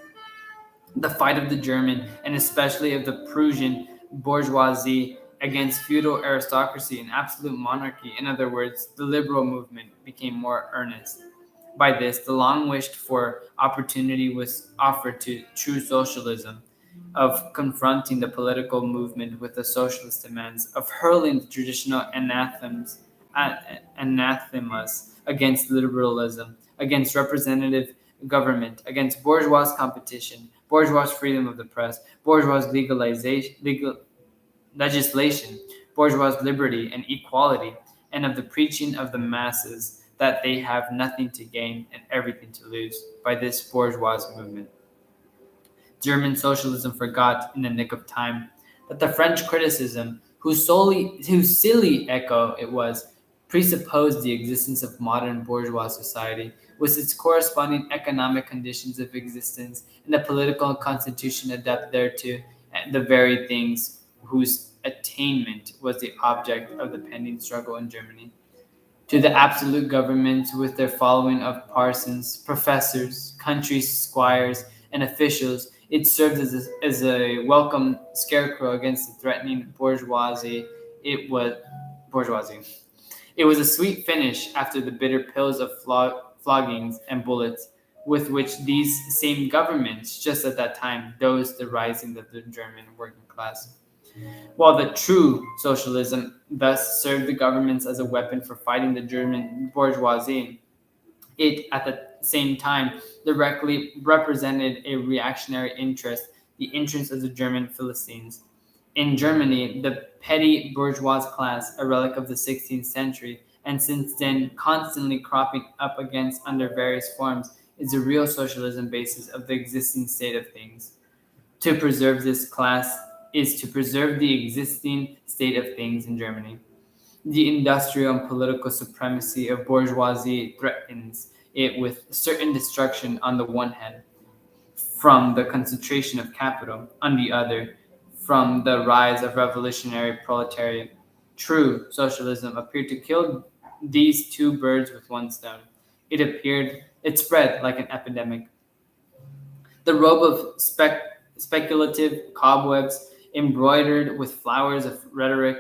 The fight of the German, and especially of the Prussian bourgeoisie against feudal aristocracy and absolute monarchy, in other words, the liberal movement, became more earnest. By this, the long-wished for opportunity was offered to true socialism, of confronting the political movement with the socialist demands, of hurling the traditional anathemas against liberalism, against representative government, against bourgeois competition, bourgeois freedom of the press, bourgeois legislation, bourgeois liberty and equality, and of the preaching of the masses that they have nothing to gain and everything to lose by this bourgeois movement. German socialism forgot in the nick of time that the French criticism, whose silly echo it was, presupposed the existence of modern bourgeois society with its corresponding economic conditions of existence and the political constitution adapted thereto, and the very things whose attainment was the object of the pending struggle in Germany. To the absolute governments with their following of parsons, professors, country squires, and officials, it served as a welcome scarecrow against the threatening bourgeoisie. It was bourgeoisie. It was a sweet finish after the bitter pills of floggings and bullets with which these same governments, just at that time, dosed the rising of the German working class. While the true socialism thus served the governments as a weapon for fighting the German bourgeoisie, it, at the same time, directly represented a reactionary interest, the interest of the German Philistines. In Germany, the petty bourgeois class, a relic of the 16th century, and since then constantly cropping up against under various forms, is the real socialism basis of the existing state of things. To preserve this class is to preserve the existing state of things in Germany. The industrial and political supremacy of bourgeoisie threatens it with certain destruction on the one hand, from the concentration of capital, on the other, from the rise of revolutionary proletariat. True socialism appeared to kill these two birds with one stone. It spread like an epidemic. The robe of speculative cobwebs, embroidered with flowers of rhetoric,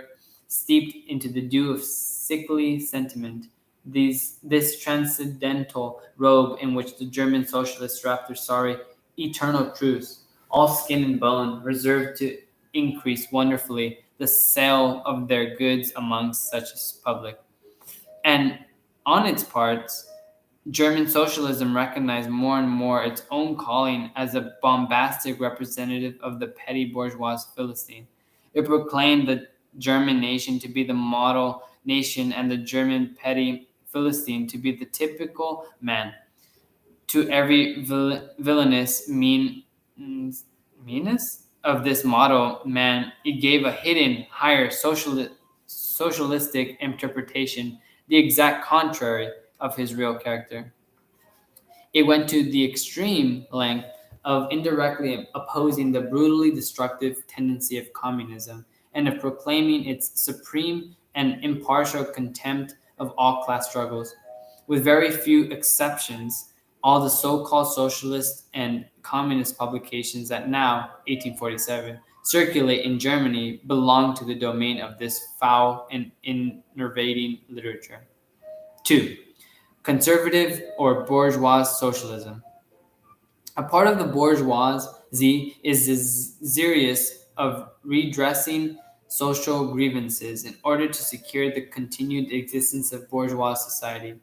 steeped into the dew of sickly sentiment. This transcendental robe in which the German socialists wrapped their sorry, eternal truths, all skin and bone, reserved to increase wonderfully the sale of their goods amongst such a public. And on its parts, German socialism recognized more and more its own calling as a bombastic representative of the petty bourgeois Philistine. It proclaimed the German nation to be the model nation and the German petty Philistine to be the typical man. To every villainous meanness of this model man, it gave a hidden, higher socialistic interpretation, the exact contrary of his real character. It went to the extreme length of indirectly opposing the brutally destructive tendency of communism and of proclaiming its supreme and impartial contempt of all class struggles. With very few exceptions, all the so-called socialist and communist publications that now, 1847, circulate in Germany belong to the domain of this foul and enervating literature. 2. Conservative or bourgeois socialism. A part of the bourgeoisie is desirous of redressing social grievances in order to secure the continued existence of bourgeois society.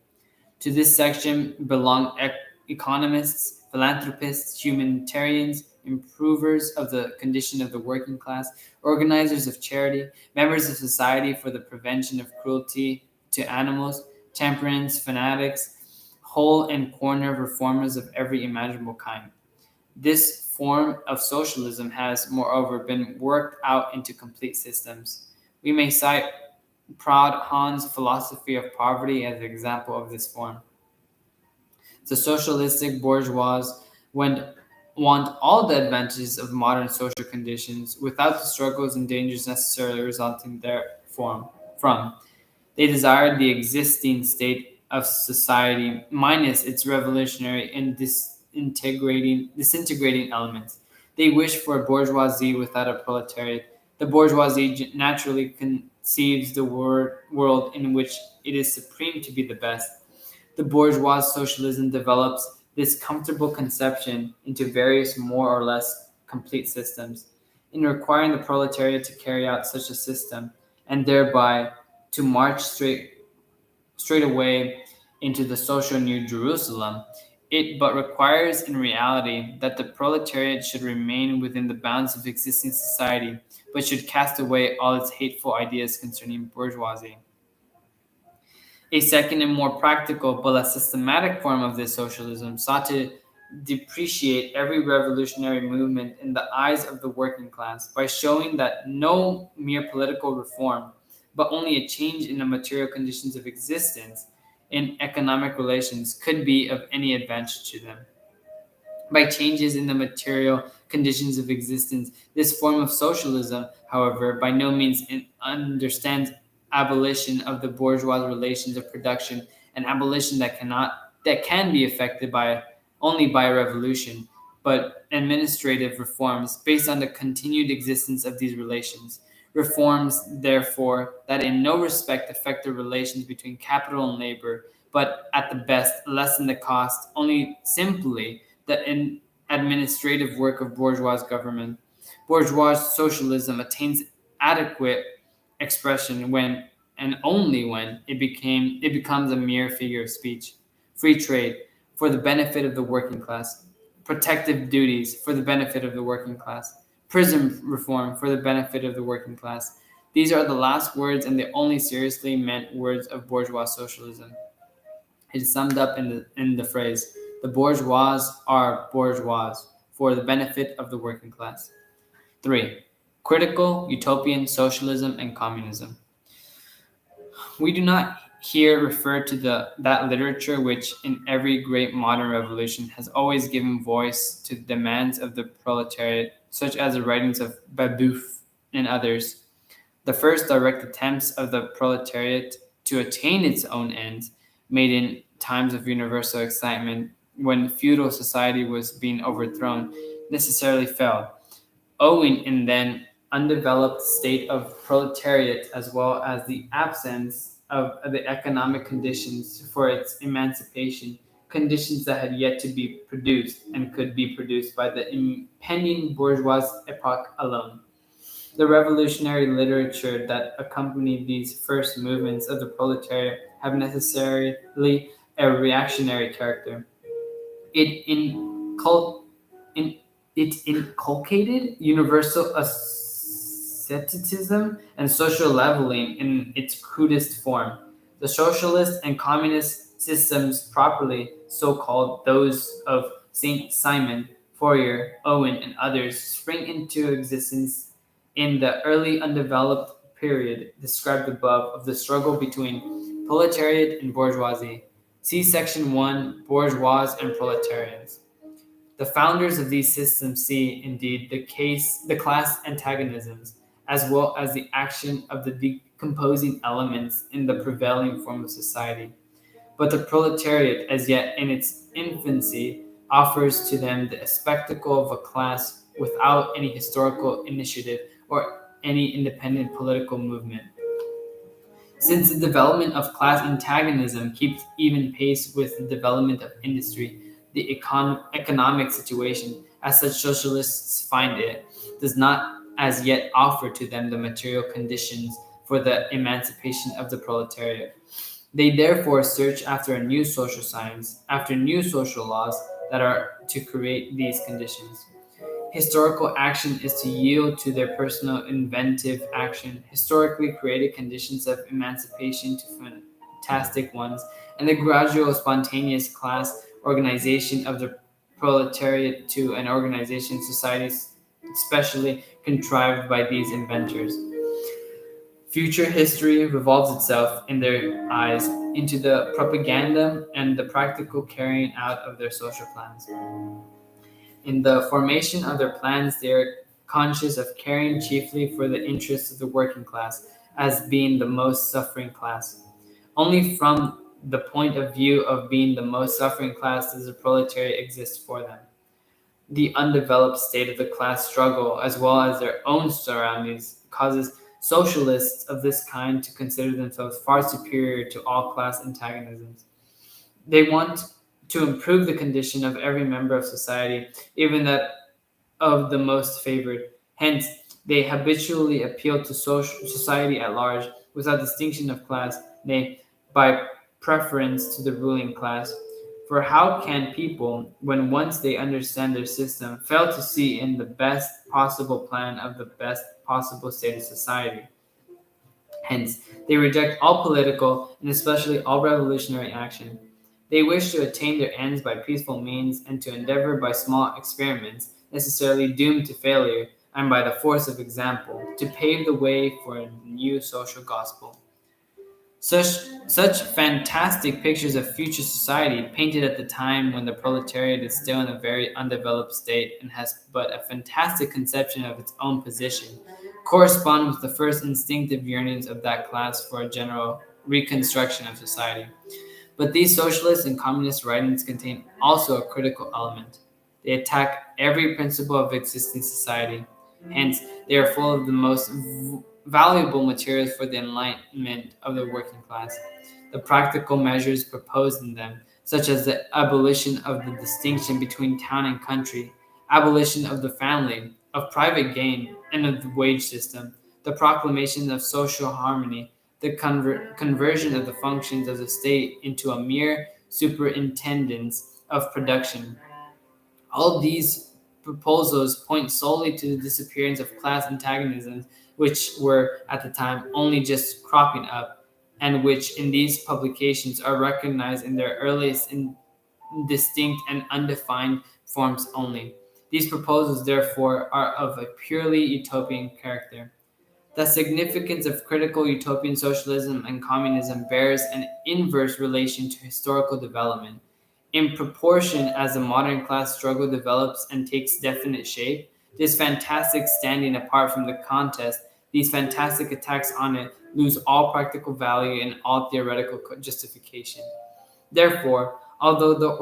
To this section belong economists, philanthropists, humanitarians, improvers of the condition of the working class, organizers of charity, members of society for the prevention of cruelty to animals, temperance fanatics, hole and corner reformers of every imaginable kind. This form of socialism has, moreover, been worked out into complete systems. We may cite Proudhon's philosophy of poverty as an example of this form. The socialistic bourgeois want all the advantages of modern social conditions without the struggles and dangers necessarily resulting therefrom. They desire the existing state of society minus its revolutionary and disintegrating elements. They wish for a bourgeoisie without a proletariat. The bourgeoisie naturally conceives the world in which it is supreme to be the best. The bourgeois socialism develops this comfortable conception into various more or less complete systems. In requiring the proletariat to carry out such a system, and thereby to march straight away into the social New Jerusalem, it but requires in reality that the proletariat should remain within the bounds of existing society, but should cast away all its hateful ideas concerning bourgeoisie. A second and more practical but less systematic form of this socialism sought to depreciate every revolutionary movement in the eyes of the working class by showing that no mere political reform, but only a change in the material conditions of existence in economic relations could be of any advantage to them. By changes in the material conditions of existence, this form of socialism, however, by no means understands abolition of the bourgeois relations of production, an abolition that can be effected by only by a revolution, but administrative reforms based on the continued existence of these relations. Reforms, therefore, that in no respect affect the relations between capital and labor, but at the best lessen the cost only simply the administrative work of bourgeois government. Bourgeois socialism attains adequate expression when and only when it becomes a mere figure of speech. Free trade for the benefit of the working class, protective duties for the benefit of the working class, prison reform for the benefit of the working class. These are the last words and the only seriously meant words of bourgeois socialism. It is summed up in the phrase, the bourgeois are bourgeois for the benefit of the working class. 3. Critical, utopian socialism and communism. We do not here refer to that literature which, in every great modern revolution, has always given voice to the demands of the proletariat, such as the writings of Babeuf and others. The first direct attempts of the proletariat to attain its own ends, made in times of universal excitement when feudal society was being overthrown, necessarily failed, owing in then undeveloped state of proletariat as well as the absence of the economic conditions for its emancipation, conditions that had yet to be produced and could be produced by the impending bourgeois epoch alone. The revolutionary literature that accompanied these first movements of the proletariat have necessarily a reactionary character. It, in, it inculcated universal asceticism and social leveling in its crudest form. The socialist and communist systems, properly so called, those of Saint Simon, Fourier, Owen, and others, spring into existence in the early undeveloped period described above of the struggle between proletariat and bourgeoisie. See section 1, Bourgeois and Proletarians. The founders of these systems see, indeed, the class antagonisms, as well as the action of the decomposing elements in the prevailing form of society. But the proletariat, as yet in its infancy, offers to them the spectacle of a class without any historical initiative or any independent political movement. Since the development of class antagonism keeps even pace with the development of industry, the economic situation, as such socialists find it, does not as yet offer to them the material conditions for the emancipation of the proletariat. They therefore search after a new social science, after new social laws that are to create these conditions. Historical action is to yield to their personal inventive action, historically created conditions of emancipation to fantastic ones, and the gradual spontaneous class organization of the proletariat to an organization society specially contrived by these inventors. Future history revolves itself in their eyes into the propaganda and the practical carrying out of their social plans. In the formation of their plans, they are conscious of caring chiefly for the interests of the working class as being the most suffering class. Only from the point of view of being the most suffering class does the proletariat exist for them. The undeveloped state of the class struggle, as well as their own surroundings, causes socialists of this kind to consider themselves far superior to all class antagonisms. They want to improve the condition of every member of society, even that of the most favored. Hence, they habitually appeal to society at large, without distinction of class, nay, by preference to the ruling class. For how can people, when once they understand their system, fail to see in the best possible plan of the best possible state of society? Hence, they reject all political and especially all revolutionary action. They wish to attain their ends by peaceful means and to endeavor by small experiments, necessarily doomed to failure, and by the force of example, to pave the way for a new social gospel. Such, such fantastic pictures of future society, painted at the time when the proletariat is still in a very undeveloped state and has but a fantastic conception of its own position, correspond with the first instinctive yearnings of that class for a general reconstruction of society. But these socialist and communist writings contain also a critical element. They attack every principle of existing society. Hence, they are full of the most valuable materials for the enlightenment of the working class. The practical measures proposed in them, such as the abolition of the distinction between town and country, abolition of the family, of private gain, and of the wage system, the proclamation of social harmony, the conversion of the functions of the state into a mere superintendence of production. All these proposals point solely to the disappearance of class antagonisms, which were at the time only just cropping up, and which in these publications are recognized in their earliest distinct and undefined forms only. These proposals, therefore, are of a purely utopian character. The significance of critical utopian socialism and communism bears an inverse relation to historical development. In proportion as the modern class struggle develops and takes definite shape, this fantastic standing apart from the contest, these fantastic attacks on it, lose all practical value and all theoretical justification. Therefore, although the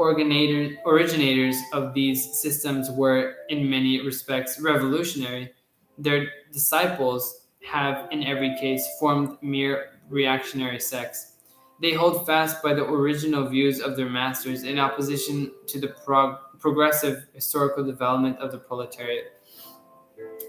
originators of these systems were in many respects revolutionary, their disciples have in every case formed mere reactionary sects. They hold fast by the original views of their masters in opposition to the progressive historical development of the proletariat.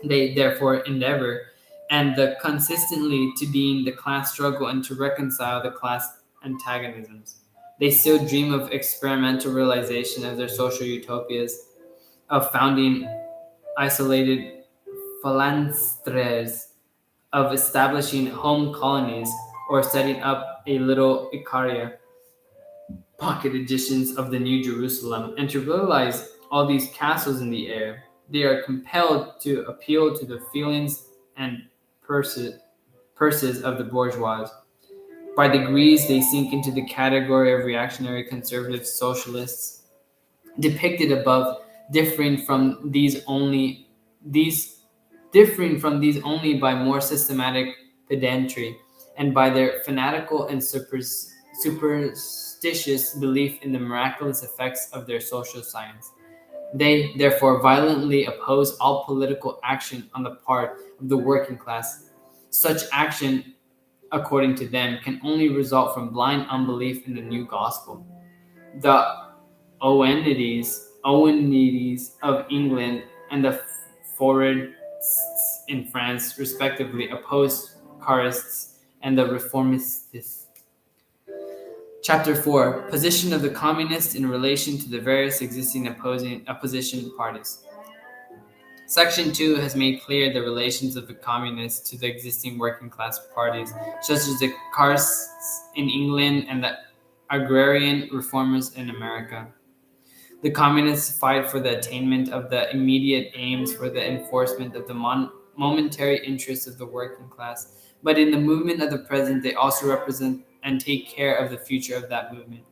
They therefore endeavor, and the consistently to deem the class struggle and to reconcile the class antagonisms. They still dream of experimental realization of their social utopias, of founding isolated phalansteres, of establishing home colonies, or setting up a little Icaria, pocket editions of the New Jerusalem, and to realize all these castles in the air. They are compelled to appeal to the feelings and purses of the bourgeois. By degrees, they sink into the category of reactionary conservative socialists, depicted above, differing from these only by more systematic pedantry and by their fanatical and superstitious belief in the miraculous effects of their social science. They, therefore, violently oppose all political action on the part of the working class. Such action, according to them, can only result from blind unbelief in the new gospel. The Owenides of England and the Fourierists in France, respectively, opposed Carists and the Reformists. Chapter 4. Position of the Communists in relation to the various existing opposition parties. Section 2 has made clear the relations of the Communists to the existing working class parties, such as the Carists in England and the Agrarian Reformers in America. The Communists fight for the attainment of the immediate aims for the enforcement of the momentary interests of the working class, but in the movement of the present, they also represent and take care of the future of that movement.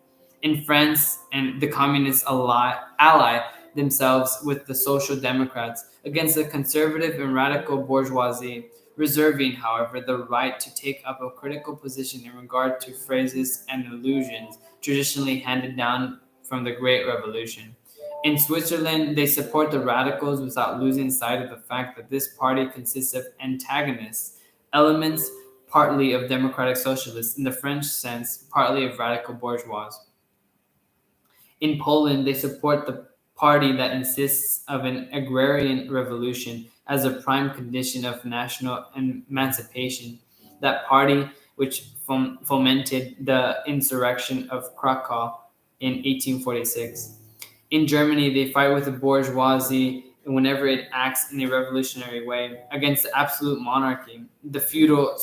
In France, and the Communists ally themselves with the Social Democrats against the conservative and radical bourgeoisie, reserving, however, the right to take up a critical position in regard to phrases and allusions traditionally handed down from the Great Revolution. In Switzerland, they support the radicals without losing sight of the fact that this party consists of antagonists, elements partly of democratic socialists, in the French sense, partly of radical bourgeois. In Poland, they support the party that insists of an agrarian revolution as a prime condition of national emancipation. That party, which fomented the insurrection of Krakow in 1846. In Germany, they fight with the bourgeoisie whenever it acts in a revolutionary way against the absolute monarchy, the feudal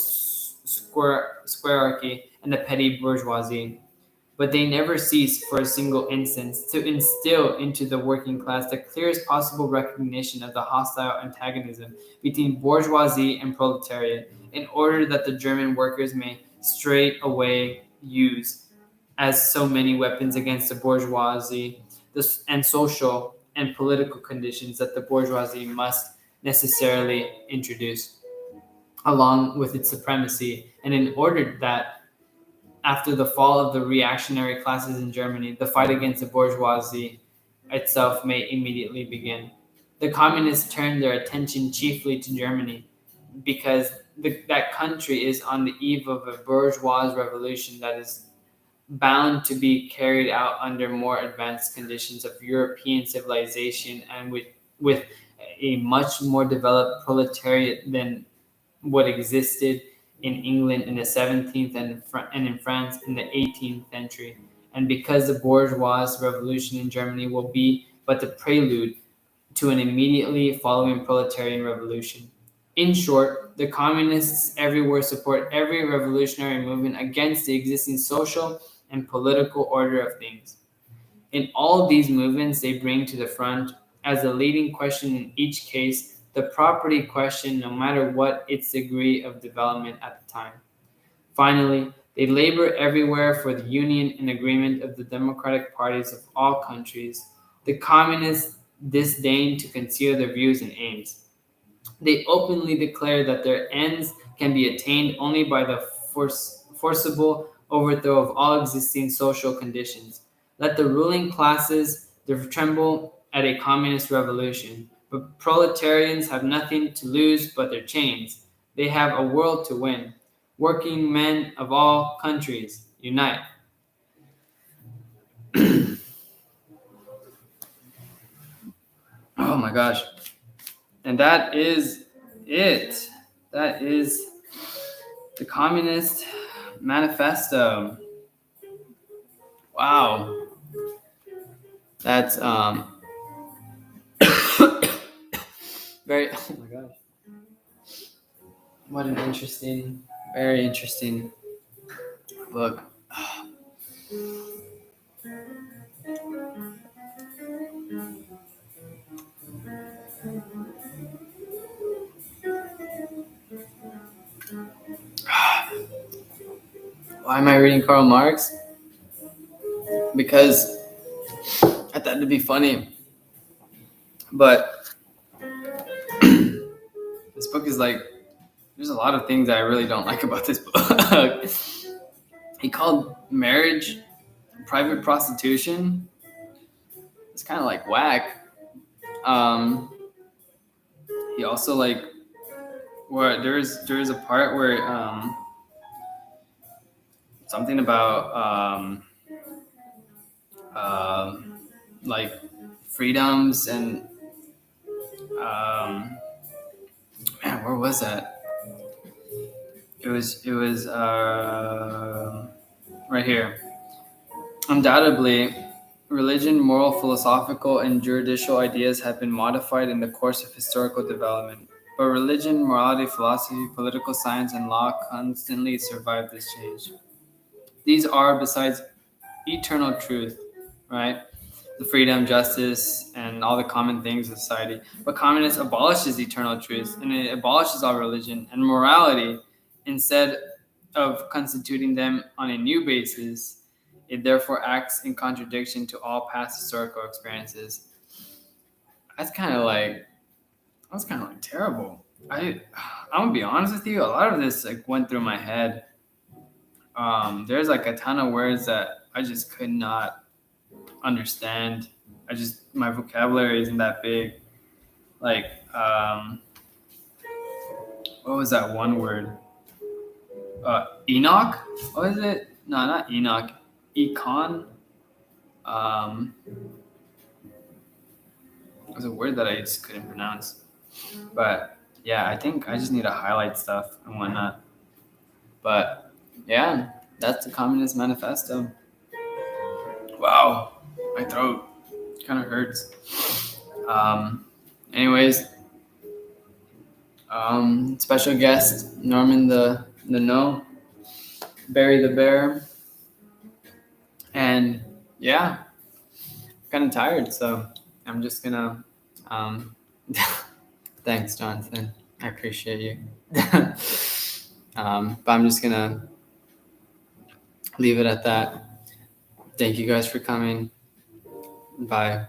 squirearchy, and the petty bourgeoisie. But they never cease for a single instance to instill into the working class the clearest possible recognition of the hostile antagonism between bourgeoisie and proletariat, in order that the German workers may straight away use as so many weapons against the bourgeoisie and social and political conditions that the bourgeoisie must necessarily introduce, along with its supremacy, and in order that after the fall of the reactionary classes in Germany, the fight against the bourgeoisie itself may immediately begin. The communists turned their attention chiefly to Germany because that country is on the eve of a bourgeois revolution that is bound to be carried out under more advanced conditions of European civilization and with a much more developed proletariat than what existed in England in the 17th and in France in the 18th century. And because the bourgeois revolution in Germany will be but the prelude to an immediately following proletarian revolution. In short, the communists everywhere support every revolutionary movement against the existing social and political order of things. In all these movements, they bring to the front, as the leading question in each case, the property question, no matter what its degree of development at the time. Finally, they labor everywhere for the union and agreement of the democratic parties of all countries. The communists disdain to conceal their views and aims. They openly declare that their ends can be attained only by the forcible overthrow of all existing social conditions. Let the ruling classes tremble at a communist revolution, but proletarians have nothing to lose but their chains. They have a world to win. Working men of all countries, unite. Oh my gosh. And that is it. That is the Communist Manifesto. Wow. That's very, oh my gosh. What an interesting, very interesting book. Why am I reading Karl Marx? Because I thought it'd be funny. But this book is like, there's a lot of things I really don't like about this book. He called marriage private prostitution. It's kind of like whack. He also like, where there's a part where something about like freedoms and man, where was that? It was right here. Undoubtedly, religion, moral, philosophical, and juridical ideas have been modified in the course of historical development. But religion, morality, philosophy, political science, and law constantly survive this change. These are, besides eternal truth, right? The freedom, justice, and all the common things of society. But communism abolishes eternal truths, and it abolishes all religion and morality. Instead of constituting them on a new basis, it therefore acts in contradiction to all past historical experiences. That's kind of like terrible. I'm gonna be honest with you. A lot of this like went through my head. There's like a ton of words that I just could not understand. My vocabulary isn't that big. Like, what was that one word? Enoch? What is it? No, not Enoch. Econ. It was a word that I just couldn't pronounce. But yeah, I think I just need to highlight stuff and whatnot. But yeah, that's the Communist Manifesto. Wow, my throat kind of hurts. Anyways, special guest Norman the No, Barry the Bear, and yeah, kind of tired, so I'm just gonna. Um, thanks, Jonathan. I appreciate you. But I'm just gonna leave it at that. Thank you guys for coming. Bye.